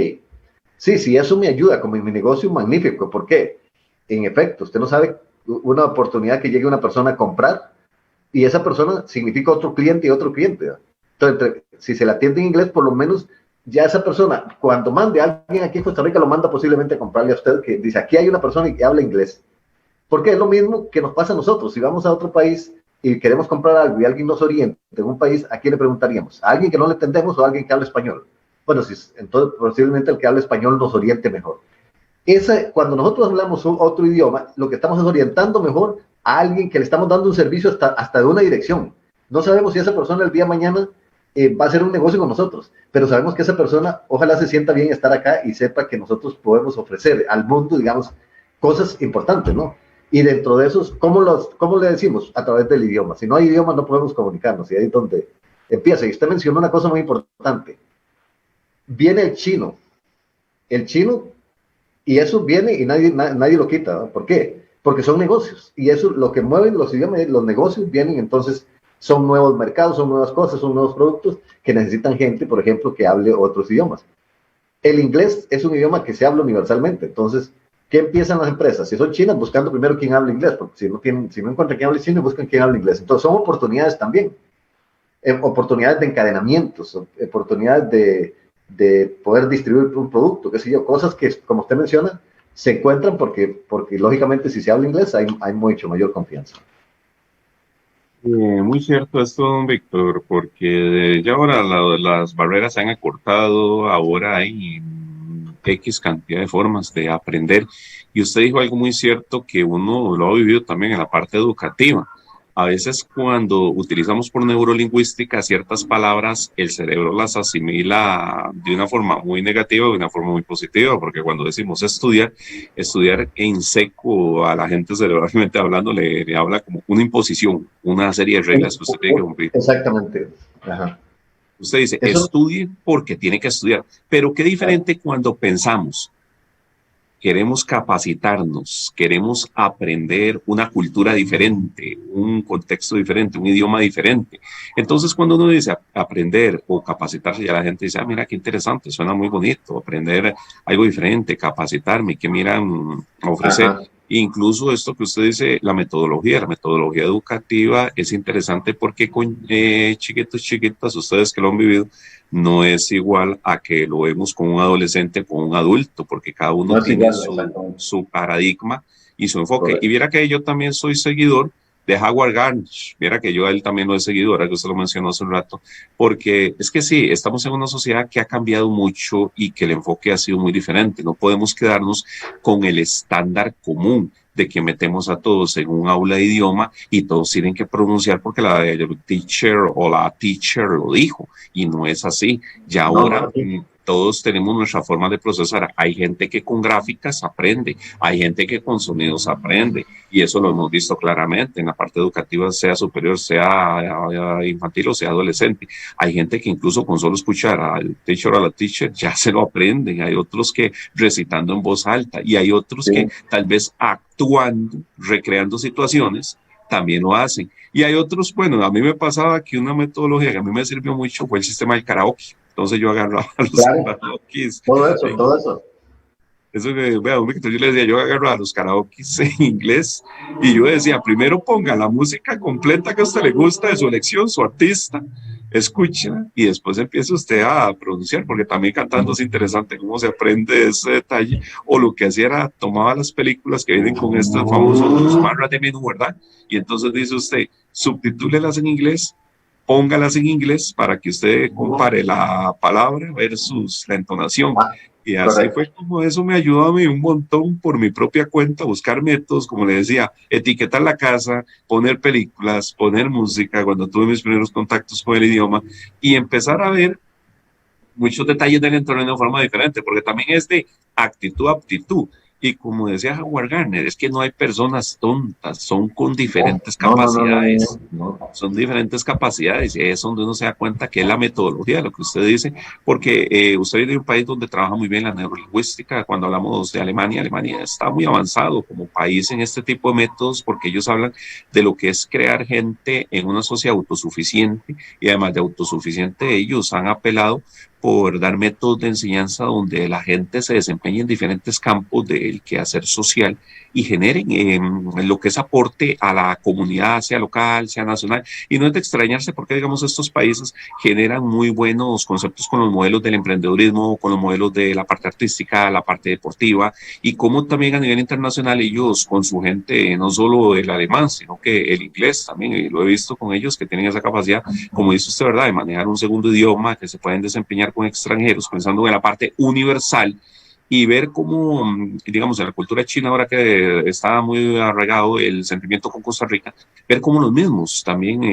sí, eso me ayuda como en mi negocio, magnífico. ¿Por qué? En efecto, usted no sabe una oportunidad que llegue una persona a comprar y esa persona significa otro cliente y otro cliente. Entonces, si se le atiende en inglés, por lo menos ya esa persona, cuando mande a alguien aquí en Costa Rica, lo manda posiblemente a comprarle a usted, que dice, aquí hay una persona que habla inglés. Porque es lo mismo que nos pasa a nosotros. Si vamos a otro país y queremos comprar algo y alguien nos orienta en un país, ¿a quién le preguntaríamos? ¿A alguien que no le entendemos o a alguien que habla español? Bueno, entonces posiblemente el que habla español nos oriente mejor. Cuando nosotros hablamos otro idioma, lo que estamos es orientando mejor a alguien que le estamos dando un servicio hasta de una dirección. No sabemos si esa persona el día de mañana va a hacer un negocio con nosotros, pero sabemos que esa persona ojalá se sienta bien estar acá y sepa que nosotros podemos ofrecer al mundo, digamos, cosas importantes, ¿no? Y dentro de esos, ¿cómo le decimos? A través del idioma. Si no hay idioma, no podemos comunicarnos, y ahí es donde empieza. Y usted mencionó una cosa muy importante. Viene el chino. El chino Y eso viene y nadie lo quita, ¿no? ¿Por qué? Porque son negocios. Y eso, lo que mueven los idiomas, los negocios vienen, entonces son nuevos mercados, son nuevas cosas, son nuevos productos que necesitan gente, por ejemplo, que hable otros idiomas. El inglés es un idioma que se habla universalmente. Entonces, ¿qué empiezan las empresas? Si son chinas, buscando primero quién habla inglés, porque si no encuentran quién habla chino, buscan quién habla inglés. Entonces, son oportunidades también. Oportunidades de encadenamientos, oportunidades de poder distribuir un producto, qué sé yo, cosas que, como usted menciona, se encuentran porque lógicamente, si se habla inglés, hay mucho mayor confianza. Muy cierto esto, don Víctor, porque ya ahora las barreras se han acortado, ahora hay X cantidad de formas de aprender. Y usted dijo algo muy cierto que uno lo ha vivido también en la parte educativa. A veces cuando utilizamos por neurolingüística ciertas palabras, el cerebro las asimila de una forma muy negativa o de una forma muy positiva, porque cuando decimos estudiar en seco a la gente cerebralmente hablando le habla como una imposición, una serie de reglas que usted tiene que cumplir. Exactamente. Ajá. Usted dice, Eso, estudie porque tiene que estudiar, pero qué diferente cuando pensamos. Queremos capacitarnos, queremos aprender una cultura diferente, un contexto diferente, un idioma diferente. Entonces, cuando uno dice aprender o capacitarse, ya la gente dice, mira, qué interesante, suena muy bonito, aprender algo diferente, capacitarme, ¿qué miran ofrecer? ajá. Incluso esto que usted dice, la metodología educativa es interesante porque con chiquitas, ustedes que lo han vivido, no es igual a que lo vemos con un adolescente o con un adulto, porque cada uno No es tiene igual, su paradigma y su enfoque. correcto. Y viera que yo también soy seguidor de Howard Gardner, viera que yo a él también lo he seguido, ahora que usted lo mencionó hace un rato, porque es que sí, estamos en una sociedad que ha cambiado mucho y que el enfoque ha sido muy diferente. No podemos quedarnos con el estándar común de que metemos a todos en un aula de idioma y todos tienen que pronunciar porque la teacher o la teacher lo dijo, y no es así. Ya ahora todos tenemos nuestra forma de procesar. Hay gente que con gráficas aprende, hay gente que con sonidos aprende, y eso lo hemos visto claramente en la parte educativa, sea superior, sea infantil o sea adolescente. Hay gente que incluso con solo escuchar al teacher o a la teacher ya se lo aprenden. Hay otros que recitando en voz alta, y hay otros que tal vez actuando, recreando situaciones, también lo hacen. Y hay otros, bueno, a mí me pasaba que una metodología que a mí me sirvió mucho fue el sistema del karaoke. Entonces yo agarraba a los karaokes. Todo eso. Eso que, vea, yo le decía, yo agarraba a los karaokes en inglés y yo decía, primero ponga la música completa que a usted le gusta de su elección, su artista, escúchela y después empieza usted a pronunciar, porque también cantando es interesante cómo se aprende ese detalle. O lo que hacía era, tomaba las películas que vienen con estos famosos barras de menú, ¿verdad? Y entonces dice usted, subtitúlelas en inglés, póngalas en inglés para que usted compare la palabra versus la entonación. Y así correcto. Fue como eso me ayudó a mí un montón por mi propia cuenta, buscar métodos, como le decía, etiquetar la casa, poner películas, poner música, cuando tuve mis primeros contactos con el idioma, y empezar a ver muchos detalles del entorno de una forma diferente, porque también es de actitud a aptitud. Y como decía Howard Gardner, es que no hay personas tontas, son con diferentes capacidades. Son diferentes capacidades, y es donde uno se da cuenta que es la metodología, lo que usted dice, porque usted viene de un país donde trabaja muy bien la neurolingüística. Cuando hablamos de Alemania, Alemania está muy avanzado como país en este tipo de métodos, porque ellos hablan de lo que es crear gente en una sociedad autosuficiente, y además de autosuficiente, ellos han apelado por dar métodos de enseñanza donde la gente se desempeñe en diferentes campos del quehacer social y generen lo que es aporte a la comunidad, sea local, sea nacional. Y no es de extrañarse porque, digamos, estos países generan muy buenos conceptos con los modelos del emprendedurismo, con los modelos de la parte artística, la parte deportiva, y como también a nivel internacional ellos con su gente, no solo el alemán, sino que el inglés también, y lo he visto con ellos que tienen esa capacidad, como dice usted, ¿verdad?, de manejar un segundo idioma, que se pueden desempeñar con extranjeros, pensando en la parte universal, y ver cómo, digamos, en la cultura china, ahora que está muy arraigado el sentimiento con Costa Rica, ver cómo los mismos también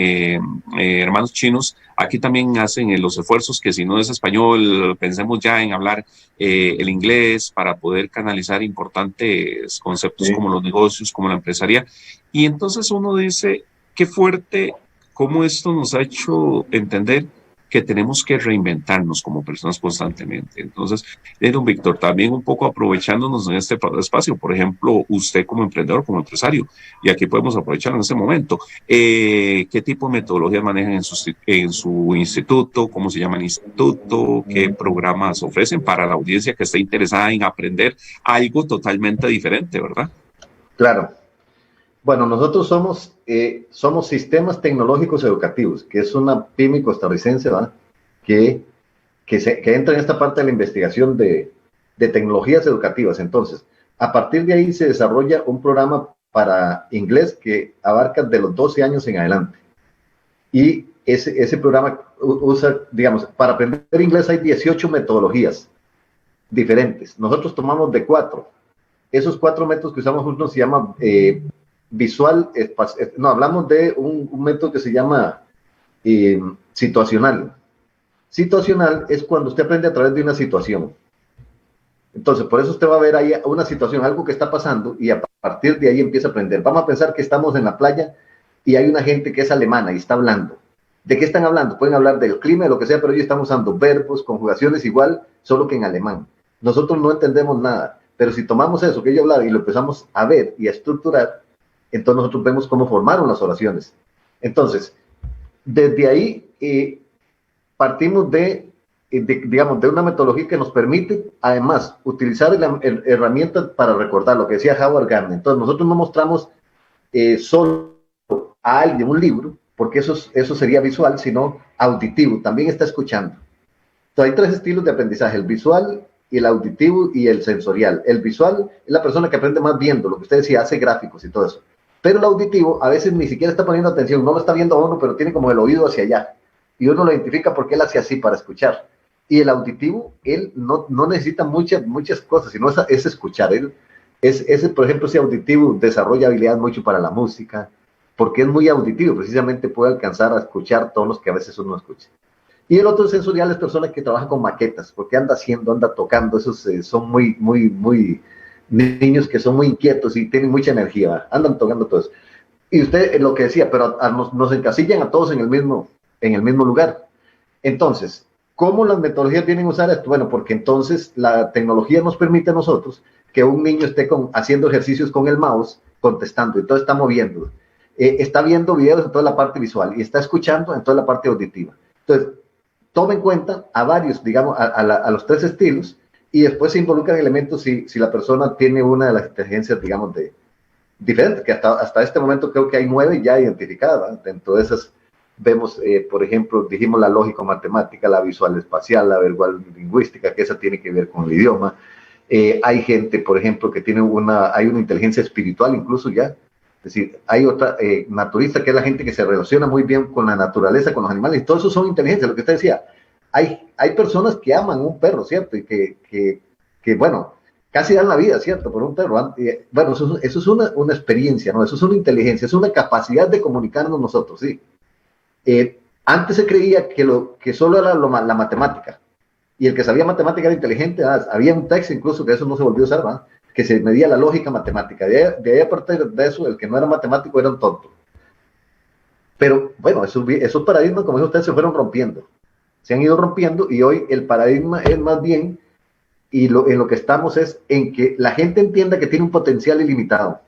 hermanos chinos aquí también hacen los esfuerzos, que si no es español, pensemos ya en hablar el inglés para poder canalizar importantes conceptos como los negocios, como la empresaria. Y entonces uno dice, qué fuerte cómo esto nos ha hecho entender que tenemos que reinventarnos como personas constantemente. Entonces, don Víctor, también un poco aprovechándonos en este espacio, por ejemplo, usted como emprendedor, como empresario, y aquí podemos aprovechar en este momento, ¿qué tipo de metodologías manejan en su instituto? ¿Cómo se llama el instituto? ¿Qué programas ofrecen para la audiencia que esté interesada en aprender algo totalmente diferente, verdad? Claro. Bueno, nosotros somos Sistemas Tecnológicos Educativos, que es una pyme costarricense, ¿verdad? Que entra en esta parte de la investigación de tecnologías educativas. Entonces, a partir de ahí se desarrolla un programa para inglés que abarca de los 12 años en adelante. Y ese programa usa, digamos, para aprender inglés hay 18 metodologías diferentes. Nosotros tomamos de 4. Esos 4 métodos que usamos juntos se llaman hablamos de un método que se llama situacional. Situacional es cuando usted aprende a través de una situación. Entonces, por eso usted va a ver ahí una situación, algo que está pasando, y a partir de ahí empieza a aprender. Vamos a pensar que estamos en la playa y hay una gente que es alemana y está hablando. ¿De qué están hablando? Pueden hablar del clima, de lo que sea, pero ellos están usando verbos, conjugaciones igual, solo que en alemán. Nosotros no entendemos nada, pero si tomamos eso que ellos hablan y lo empezamos a ver y a estructurar, entonces nosotros vemos cómo formaron las oraciones. Entonces, desde ahí partimos digamos, de una metodología que nos permite, además, utilizar herramientas para recordar lo que decía Howard Gardner. Entonces, nosotros no mostramos solo a alguien un libro, porque eso sería visual, sino auditivo, también está escuchando. Entonces, hay 3 estilos de aprendizaje: el visual, el auditivo y el sensorial. El visual es la persona que aprende más viendo, lo que usted decía, hace gráficos y todo eso. Pero el auditivo a veces ni siquiera está poniendo atención, no lo está viendo a uno, pero tiene como el oído hacia allá. Y uno lo identifica porque él hace así para escuchar. Y el auditivo, él no necesita muchas cosas, sino es escuchar. Por ejemplo, ese auditivo desarrolla habilidades mucho para la música, porque es muy auditivo, precisamente puede alcanzar a escuchar tonos que a veces uno no escucha. Y el otro sensorial es personas que trabajan con maquetas, porque anda tocando, esos son muy niños que son muy inquietos y tienen mucha energía, ¿verdad? Andan tocando todo eso. Y usted lo que decía, pero nos encasillan a todos en el mismo lugar. Entonces, ¿cómo las metodologías vienen a usar esto? Bueno, porque entonces la tecnología nos permite a nosotros que un niño esté haciendo ejercicios con el mouse, contestando, y todo está moviendo. Está viendo videos en toda la parte visual y está escuchando en toda la parte auditiva. Entonces, toma en cuenta a varios, digamos, a los 3 estilos, y después se involucran elementos si la persona tiene una de las inteligencias, digamos, diferentes, que hasta este momento creo que hay 9 ya identificadas, ¿verdad? Dentro de esas vemos, por ejemplo, dijimos la lógico-matemática, la visual-espacial, la verbal-lingüística, que esa tiene que ver con el idioma. Hay gente, por ejemplo, que hay una inteligencia espiritual incluso ya. Es decir, hay otra naturista, que es la gente que se relaciona muy bien con la naturaleza, con los animales, y todo eso son inteligencias, lo que usted decía. Hay personas que aman un perro, ¿cierto? Y que bueno, casi dan la vida, ¿cierto? Por un perro. Bueno, eso es una experiencia, ¿no? Eso es una inteligencia, es una capacidad de comunicarnos nosotros, ¿sí? Antes se creía que solo era la matemática, y el que sabía matemática era inteligente. Había un texto incluso que eso no se volvió a usar, ¿verdad? Que se medía la lógica matemática. De ahí a partir de eso, el que no era matemático era un tonto. Pero bueno, esos paradigmas, como dijo usted, se fueron rompiendo. Se han ido rompiendo, y hoy el paradigma es más bien, en lo que estamos es en que la gente entienda que tiene un potencial ilimitado.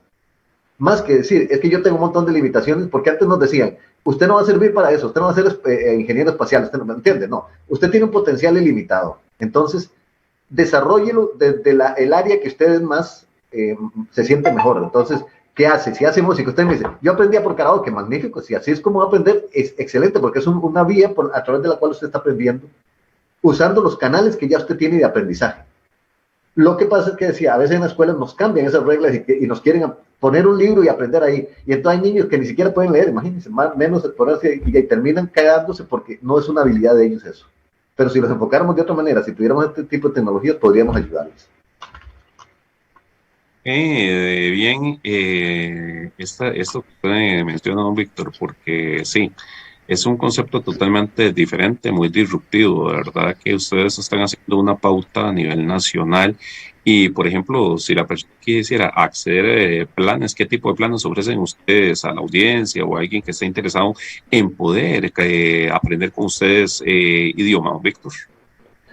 Más que decir, es que yo tengo un montón de limitaciones, porque antes nos decían, usted no va a servir para eso, usted no va a ser ingeniero espacial, usted no me entiende, no. Usted tiene un potencial ilimitado. Entonces, desarróllelo desde el área que usted más se siente mejor. Entonces, ¿qué hace? Si hace música, usted me dice, yo aprendía por karaoke, magnífico. Si así es como va a aprender, es excelente, porque es una vía a través de la cual usted está aprendiendo, usando los canales que ya usted tiene de aprendizaje. Lo que pasa es que decía, a veces en las escuelas nos cambian esas reglas y nos quieren poner un libro y aprender ahí. Y entonces hay niños que ni siquiera pueden leer, imagínense, menos ponerse, y terminan cagándose porque no es una habilidad de ellos eso. Pero si los enfocáramos de otra manera, si tuviéramos este tipo de tecnologías, podríamos ayudarles. Bien, esto que usted menciona, don Víctor, porque sí, es un concepto totalmente diferente, muy disruptivo. De verdad que ustedes están haciendo una pauta a nivel nacional Y, por ejemplo, si la persona quisiera acceder a planes, ¿qué tipo de planes ofrecen ustedes a la audiencia o a alguien que esté interesado en poder aprender con ustedes idioma, Víctor?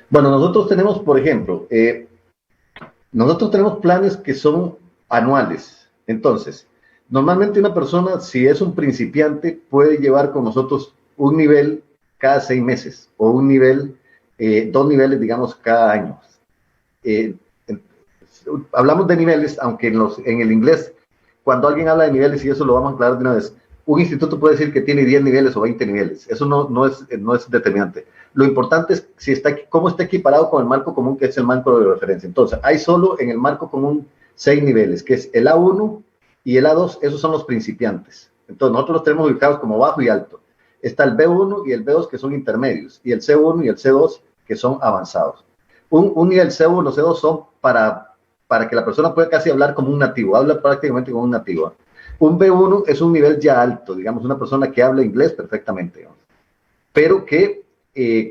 Bueno, nosotros tenemos, por ejemplo, nosotros tenemos planes que son anuales. Entonces, normalmente una persona, si es un principiante, puede llevar con nosotros un nivel cada 6 meses o un nivel, 2 niveles, digamos, cada año. Eh, Hablamos de niveles, aunque en el inglés, cuando alguien habla de niveles, y eso lo vamos a aclarar de una vez, un instituto puede decir que tiene 10 niveles o 20 niveles. Eso no es determinante. Lo importante es cómo está equiparado con el marco común, que es el marco de referencia. Entonces, hay solo en el marco común 6 niveles, que es el A1 y el A2, esos son los principiantes. Entonces, nosotros los tenemos ubicados como bajo y alto. Está el B1 y el B2, que son intermedios, y el C1 y el C2, que son avanzados. Un nivel C1 o C2 son para que la persona pueda casi hablar como un nativo, habla prácticamente como un nativo. Un B1 es un nivel ya alto, digamos, una persona que habla inglés perfectamente, digamos, pero que,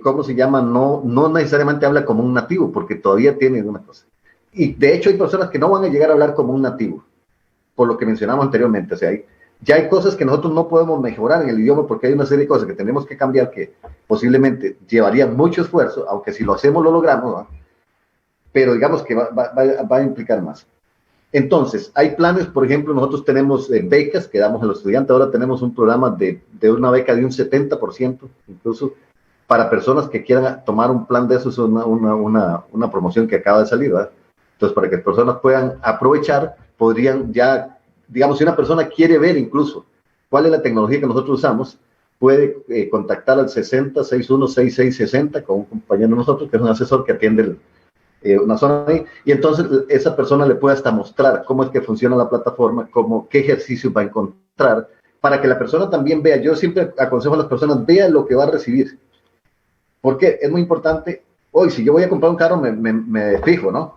¿cómo se llama? No necesariamente habla como un nativo, porque todavía tiene una cosa. Y de hecho hay personas que no van a llegar a hablar como un nativo, por lo que mencionamos anteriormente. O sea, ya hay cosas que nosotros no podemos mejorar en el idioma porque hay una serie de cosas que tenemos que cambiar que posiblemente llevarían mucho esfuerzo, aunque si lo hacemos lo logramos, ¿no? Pero digamos que va a implicar más. Entonces, hay planes, por ejemplo, nosotros tenemos becas que damos a los estudiantes. Ahora tenemos un programa de una beca de un 70%, incluso para personas que quieran tomar un plan de eso. Es una promoción que acaba de salir, ¿verdad? Entonces, para que las personas puedan aprovechar, podrían ya, digamos, si una persona quiere ver incluso cuál es la tecnología que nosotros usamos, puede contactar al 60616660 con un compañero de nosotros, que es un asesor que atiende una zona ahí, y entonces esa persona le puede hasta mostrar cómo es que funciona la plataforma, qué ejercicio va a encontrar, para que la persona también vea. Yo siempre aconsejo a las personas, vean lo que va a recibir, porque es muy importante. Hoy, si yo voy a comprar un carro, me fijo, ¿no?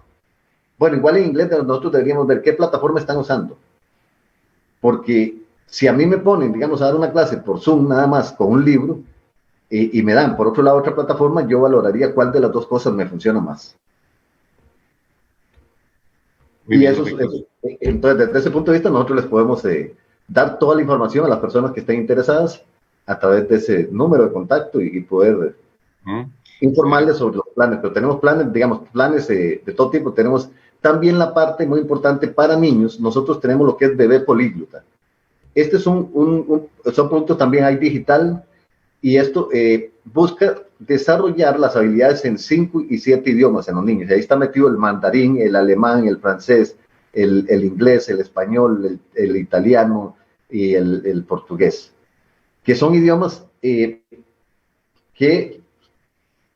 Bueno, igual en inglés nosotros deberíamos ver qué plataforma están usando, porque si a mí me ponen, digamos, a dar una clase por Zoom nada más con un libro, y me dan por otro lado otra plataforma, yo valoraría cuál de las dos cosas me funciona más. Entonces, desde ese punto de vista, nosotros les podemos dar toda la información a las personas que estén interesadas a través de ese número de contacto y poder informarles sobre los planes. Pero tenemos planes, digamos, planes de todo tipo. Tenemos también la parte muy importante para niños. Nosotros tenemos lo que es bebé políglota. Este es son productos también hay digital, y esto busca desarrollar las habilidades en 5 y 7 idiomas en los niños. Y ahí está metido el mandarín, el alemán, el francés, el inglés, el español, el italiano y el portugués, que son idiomas que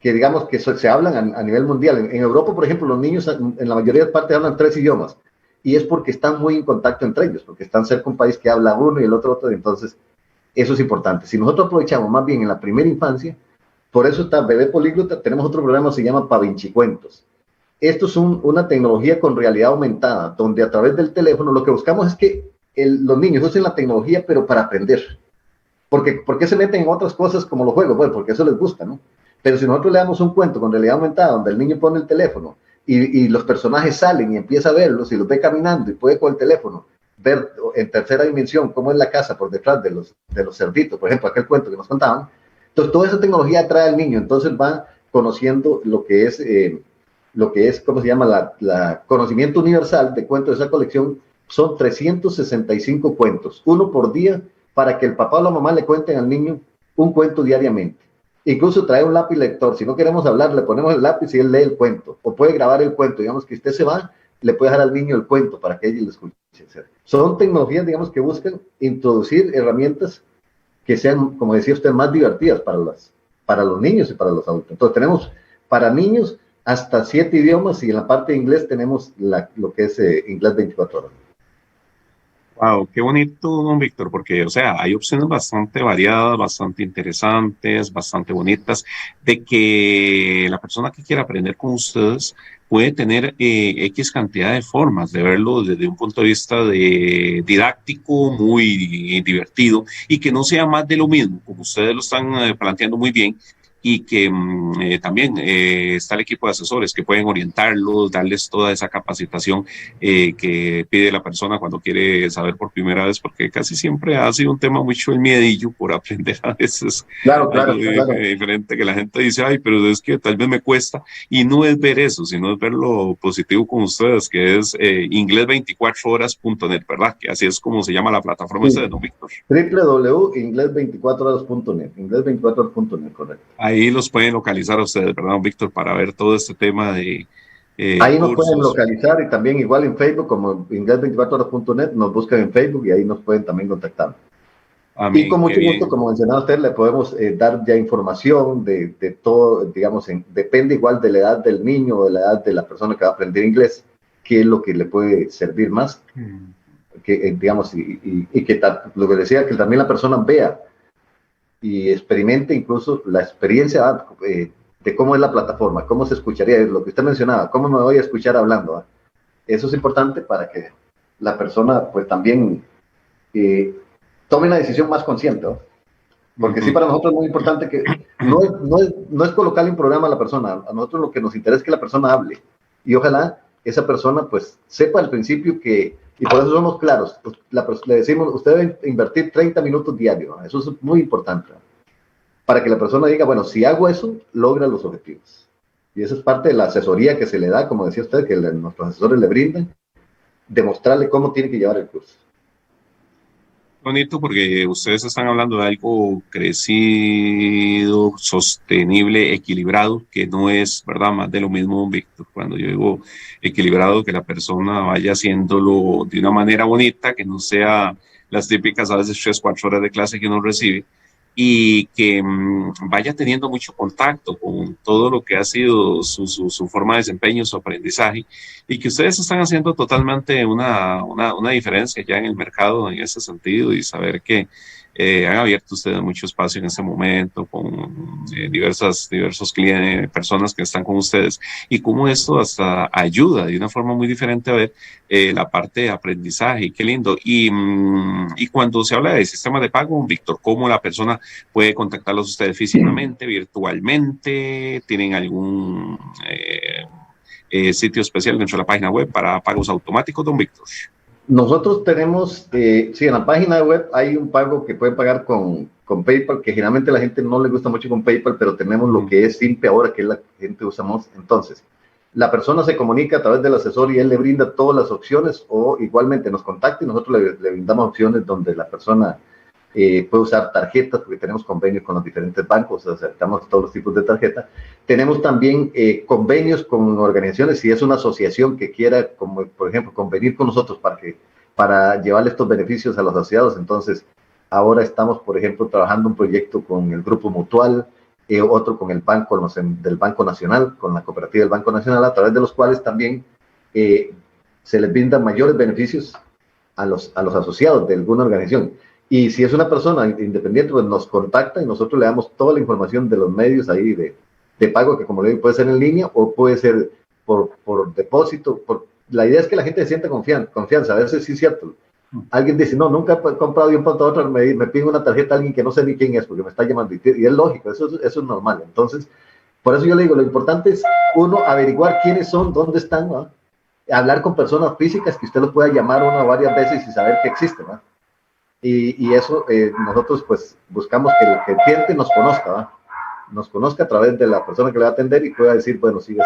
digamos que se hablan a nivel mundial. En Europa, por ejemplo, los niños en la mayoría de partes hablan 3 idiomas, y es porque están muy en contacto entre ellos, porque están cerca de un país que habla uno y el otro, y entonces eso es importante. Si nosotros aprovechamos más bien en la primera infancia, por eso está Bebé Políglota. Tenemos otro programa que se llama Pavinchicuentos. Esto es una tecnología con realidad aumentada, donde a través del teléfono lo que buscamos es que los niños usen la tecnología, pero para aprender. ¿Por qué se meten en otras cosas como los juegos? Bueno, porque eso les gusta, ¿no? Pero si nosotros le damos un cuento con realidad aumentada, donde el niño pone el teléfono y los personajes salen y empieza a verlos y los ve caminando y puede con el teléfono ver en tercera dimensión cómo es la casa por detrás de los cerditos, por ejemplo, aquel cuento que nos contaban. Entonces, toda esa tecnología atrae al niño, entonces va conociendo lo que es, ¿cómo se llama? La conocimiento universal de cuentos de esa colección. Son 365 cuentos, uno por día, para que el papá o la mamá le cuenten al niño un cuento diariamente. Incluso trae un lápiz lector. Si no queremos hablar, le ponemos el lápiz y él lee el cuento, o puede grabar el cuento. Digamos que usted se va, le puede dejar al niño el cuento para que ella lo escuche. Son tecnologías, digamos, que buscan introducir herramientas que sean, como decía usted, más divertidas para los niños y para los adultos. Entonces tenemos para niños hasta 7 idiomas, y en la parte de inglés tenemos lo que es inglés 24 horas. Wow, qué bonito, don Víctor, porque, o sea, hay opciones bastante variadas, bastante interesantes, bastante bonitas, de que la persona que quiera aprender con ustedes puede tener X cantidad de formas de verlo desde un punto de vista didáctico, muy divertido, y que no sea más de lo mismo, como ustedes lo están planteando muy bien, y que también está el equipo de asesores que pueden orientarlos, darles toda esa capacitación que pide la persona cuando quiere saber por primera vez, porque casi siempre ha sido un tema mucho el miedillo por aprender a veces Claro, algo claro, claro. diferente, que la gente dice, ay, pero es que tal vez me cuesta, y no es ver eso, sino es ver lo positivo con ustedes, que es inglés24horas.net, ¿verdad? Que así es como se llama la plataforma Sí. de don Víctor. www.inglés24horas.net, inglés24horas.net, correcto. Ahí los pueden localizar a ustedes, ¿verdad, don Víctor? Para ver todo este tema de Ahí nos pueden cursos. localizar y también igual en Facebook como inglés24horas.net, nos buscan en Facebook y ahí nos pueden también contactar. Y con Amén, qué mucho gusto, bien. como mencionaba usted, le podemos dar ya información de todo, digamos, depende igual de la edad del niño o de la edad de la persona que va a aprender inglés, qué es lo que le puede servir más, que, digamos, y que lo que decía, que también la persona vea y experimente incluso la experiencia de cómo es la plataforma, cómo se escucharía, es lo que usted mencionaba, cómo me voy a escuchar hablando. Eso es importante para que la persona pues también tome una decisión más consciente, ¿no? Porque sí, para nosotros es muy importante que no es colocarle un programa a la persona, a nosotros lo que nos interesa es que la persona hable, y ojalá esa persona pues sepa al principio que, y por eso somos claros, pues, le decimos, usted debe invertir 30 minutos diarios, ¿no? Eso es muy importante, ¿no? Para que la persona diga, bueno, si hago eso, logra los objetivos. Y eso es parte de la asesoría que se le da, como decía usted, que nuestros asesores le brindan, demostrarle cómo tiene que llevar el curso. Bonito, porque ustedes están hablando de algo crecido, sostenible, equilibrado, que no es, ¿verdad?, más de lo mismo, Víctor. Cuando yo digo equilibrado, que la persona vaya haciéndolo de una manera bonita, que no sea las típicas a veces 3, 4 horas de clase que uno recibe, y que vaya teniendo mucho contacto con todo lo que ha sido su forma de desempeño, su aprendizaje, y que ustedes están haciendo totalmente una diferencia ya en el mercado en ese sentido, y saber que han abierto ustedes mucho espacio en ese momento con diversos clientes, personas que están con ustedes, y cómo esto hasta ayuda de una forma muy diferente a ver la parte de aprendizaje. Qué lindo. Y cuando se habla de sistemas de pago, Víctor, ¿cómo la persona puede contactarlos ustedes físicamente, virtualmente? ¿Tienen algún sitio especial dentro de la página web para pagos automáticos, don Víctor? Nosotros tenemos, sí, en la página web hay un pago que pueden pagar con PayPal, que generalmente a la gente no le gusta mucho con PayPal, pero tenemos lo que es Simpe ahora, que es la gente usamos. Entonces, la persona se comunica a través del asesor y él le brinda todas las opciones, o igualmente nos contacta y nosotros le brindamos opciones donde la persona puede usar tarjetas, porque tenemos convenios con los diferentes bancos, aceptamos todos los tipos de tarjetas. Tenemos también convenios con organizaciones, si es una asociación que quiera, como por ejemplo, convenir con nosotros para llevarle estos beneficios a los asociados. Entonces, ahora estamos, por ejemplo, trabajando un proyecto con el Grupo Mutual, otro con el Banco del Banco Nacional, con la cooperativa del Banco Nacional, a través de los cuales también se les brindan mayores beneficios a los asociados de alguna organización. Y si es una persona independiente, pues nos contacta y nosotros le damos toda la información de los medios ahí de pago, que como le digo, puede ser en línea o puede ser por depósito. La idea es que la gente se sienta confianza. A veces sí es cierto. Alguien dice, no, nunca he comprado de un punto a otro, me piden una tarjeta a alguien que no sé ni quién es porque me está llamando. Y es lógico, eso es normal. Entonces, por eso yo le digo, lo importante es, uno, averiguar quiénes son, dónde están, ¿no? Hablar con personas físicas que usted lo pueda llamar una o varias veces y saber que existen, ¿no? Y eso nosotros pues buscamos que el cliente nos conozca, ¿va? Nos conozca a través de la persona que le va a atender y pueda decir, bueno, sí,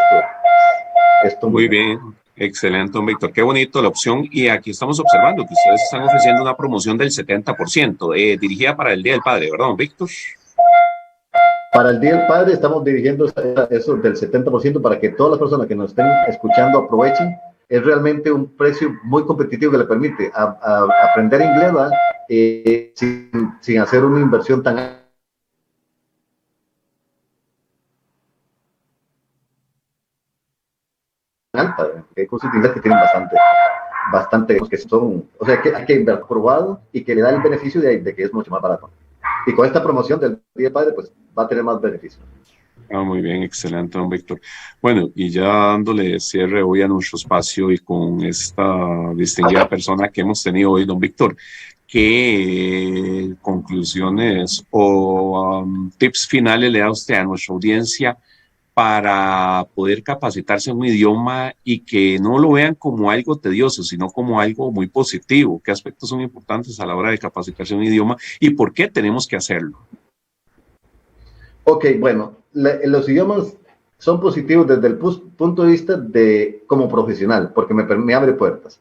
esto muy bien, excelente, don Víctor, qué bonito la opción. Y aquí estamos observando que ustedes están ofreciendo una promoción del 70%, dirigida para el Día del Padre, ¿verdad, don Víctor? Para el Día del Padre estamos dirigiendo eso del 70% para que todas las personas que nos estén escuchando aprovechen. Es realmente un precio muy competitivo que le permite aprender inglés, ¿verdad? Sin hacer una inversión tan alta, ¿verdad? Porque hay cursos de inglés que tienen bastante, que son, o sea, que hay que invertir probado y que le da el beneficio de que es mucho más barato. Y con esta promoción del Día del Padre, pues va a tener más beneficios. Muy bien, excelente, don Víctor. Bueno, y ya dándole cierre hoy a nuestro espacio y con esta distinguida persona que hemos tenido hoy, don Víctor, ¿qué conclusiones o tips finales le da usted a nuestra audiencia para poder capacitarse en un idioma y que no lo vean como algo tedioso, sino como algo muy positivo? ¿Qué aspectos son importantes a la hora de capacitarse en un idioma y por qué tenemos que hacerlo? Ok, bueno, los idiomas son positivos desde el punto de vista de como profesional, porque me abre puertas.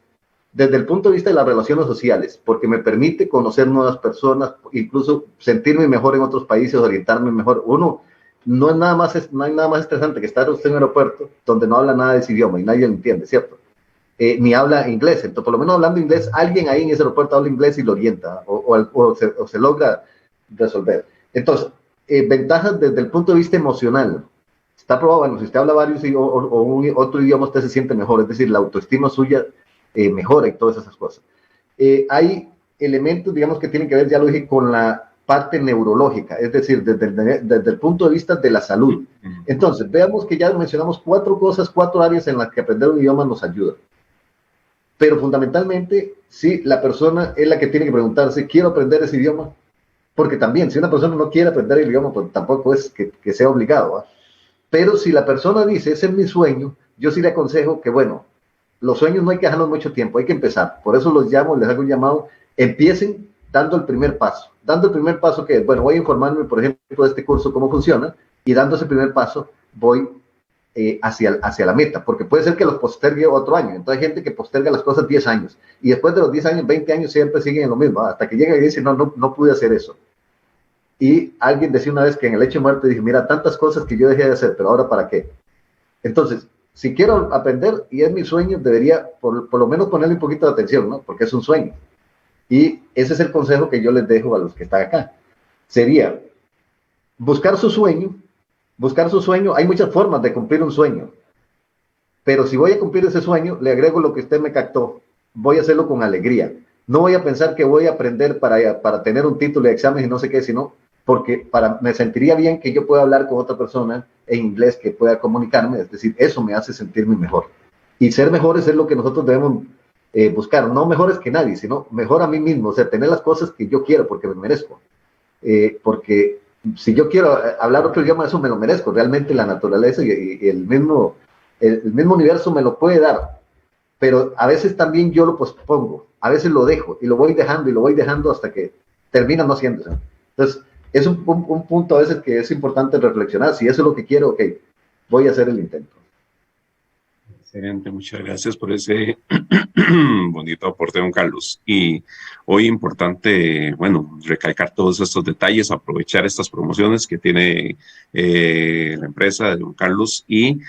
Desde el punto de vista de las relaciones sociales, porque me permite conocer nuevas personas, incluso sentirme mejor en otros países, orientarme mejor. Uno, no hay nada más estresante que estar usted en un aeropuerto donde no habla nada de ese idioma y nadie lo entiende, ¿cierto? Ni habla inglés. Entonces, por lo menos hablando inglés, alguien ahí en ese aeropuerto habla inglés y lo orienta o se logra resolver. Entonces, ventajas desde el punto de vista emocional. Está probado, bueno, si usted habla varios otro idioma, usted se siente mejor, es decir, la autoestima suya mejora y todas esas cosas. Hay elementos, digamos, que tienen que ver, ya lo dije, con la parte neurológica, es decir, desde el punto de vista de la salud. Entonces, veamos que ya mencionamos 4 áreas en las que aprender un idioma nos ayuda. Pero fundamentalmente, sí, la persona es la que tiene que preguntarse, ¿quiero aprender ese idioma? Porque también, si una persona no quiere aprender el idioma, pues tampoco es que sea obligado, ¿eh? Pero si la persona dice, ese es mi sueño, yo sí le aconsejo que, bueno, los sueños no hay que dejarlos mucho tiempo, hay que empezar. Por eso les hago un llamado, empiecen dando el primer paso. Dando el primer paso que, bueno, voy a informarme, por ejemplo, de este curso, cómo funciona, y dando ese primer paso voy hacia la meta, porque puede ser que los postergue otro año. Entonces hay gente que posterga las cosas 10 años, y después de los 10 años, 20 años, siempre siguen en lo mismo, hasta que llega y dice, no pude hacer eso. Y alguien decía una vez que en el lecho de muerte dije, mira, tantas cosas que yo dejé de hacer, pero ahora ¿para qué? Entonces, si quiero aprender y es mi sueño, debería por lo menos ponerle un poquito de atención, ¿no? Porque es un sueño. Y ese es el consejo que yo les dejo a los que están acá. Sería buscar su sueño. Hay muchas formas de cumplir un sueño. Pero si voy a cumplir ese sueño, le agrego lo que usted me captó. Voy a hacerlo con alegría. No voy a pensar que voy a aprender para tener un título de examen y no sé qué, sino porque me sentiría bien que yo pueda hablar con otra persona en inglés, que pueda comunicarme, es decir, eso me hace sentirme mejor. Y ser mejores es lo que nosotros debemos buscar, no mejores que nadie, sino mejor a mí mismo, o sea, tener las cosas que yo quiero porque me merezco. Porque si yo quiero hablar otro idioma, eso me lo merezco, realmente la naturaleza y el mismo universo me lo puede dar, pero a veces también yo lo pospongo, a veces lo dejo y lo voy dejando hasta que termina no haciéndose. Entonces, es un punto a veces que es importante reflexionar. Si eso es lo que quiero, ok, voy a hacer el intento. Excelente, muchas gracias por ese bonito aporte, don Carlos. Y hoy importante, bueno, recalcar todos estos detalles, aprovechar estas promociones que tiene la empresa de don Carlos y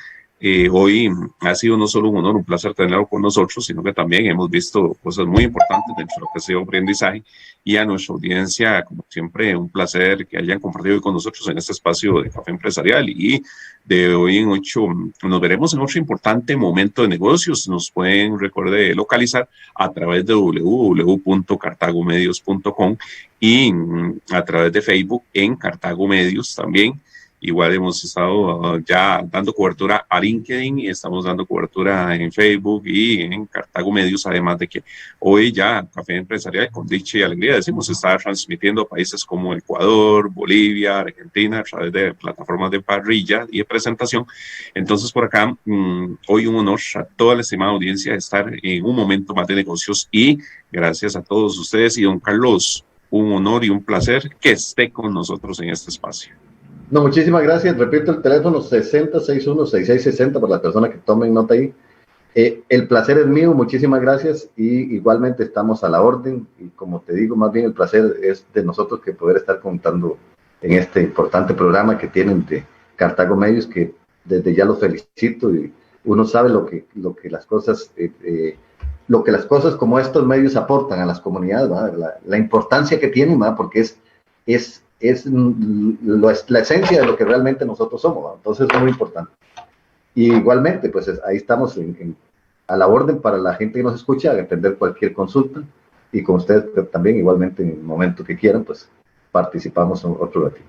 hoy ha sido no solo un honor, un placer tenerlo con nosotros, sino que también hemos visto cosas muy importantes dentro de lo que ha sido aprendizaje y a nuestra audiencia, como siempre, un placer que hayan compartido con nosotros en este espacio de Café Empresarial y de hoy en 8 nos veremos en otro importante momento de negocios. Nos pueden, recuerde, localizar a través de www.cartagomedios.com y a través de Facebook en Cartago Medios también. Igual hemos estado ya dando cobertura a LinkedIn y estamos dando cobertura en Facebook y en Cartago Medios, además de que hoy ya Café Empresarial con dicha y alegría decimos está transmitiendo a países como Ecuador, Bolivia, Argentina a través de plataformas de parrilla y de presentación. Entonces por acá hoy un honor a toda la estimada audiencia estar en un momento más de negocios y gracias a todos ustedes y don Carlos, un honor y un placer que esté con nosotros en este espacio. No, muchísimas gracias. Repito el teléfono 6061-6660 para las personas que tomen nota ahí. El placer es mío, muchísimas gracias y igualmente estamos a la orden y como te digo, más bien el placer es de nosotros que poder estar contando en este importante programa que tienen de Cartago Medios, que desde ya los felicito y uno sabe lo que las cosas como estos medios aportan a las comunidades, la importancia que tienen, ¿verdad? Porque es la esencia de lo que realmente nosotros somos, ¿verdad? Entonces es muy importante. Y igualmente, pues ahí estamos a la orden para la gente que nos escucha, a atender cualquier consulta y con ustedes también, igualmente en el momento que quieran, pues participamos en otro ratito.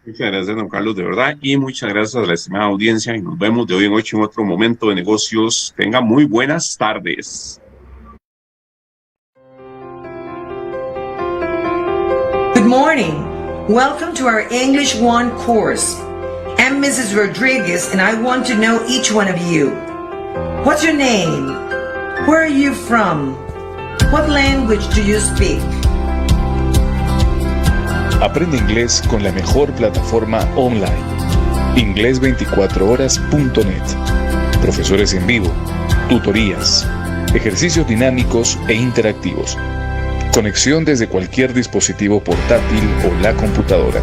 Muchas gracias, don Carlos, de verdad, y muchas gracias a la estimada audiencia, y nos vemos de hoy en 8 en otro momento de negocios. Tengan muy buenas tardes. Good morning. Welcome to our English 1 course. I'm Mrs. Rodriguez and I want to know each one of you. What's your name? Where are you from? What language do you speak? Aprende inglés con la mejor plataforma online. Inglés24horas.net. Profesores en vivo, tutorías, ejercicios dinámicos e interactivos. Conexión desde cualquier dispositivo portátil o la computadora.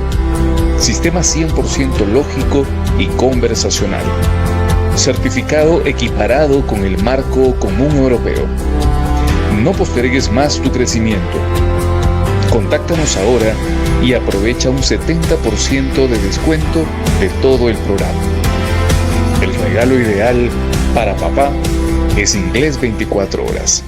Sistema 100% lógico y conversacional. Certificado equiparado con el marco común europeo. No postergues más tu crecimiento. Contáctanos ahora y aprovecha un 70% de descuento de todo el programa. El regalo ideal para papá es Inglés 24 horas.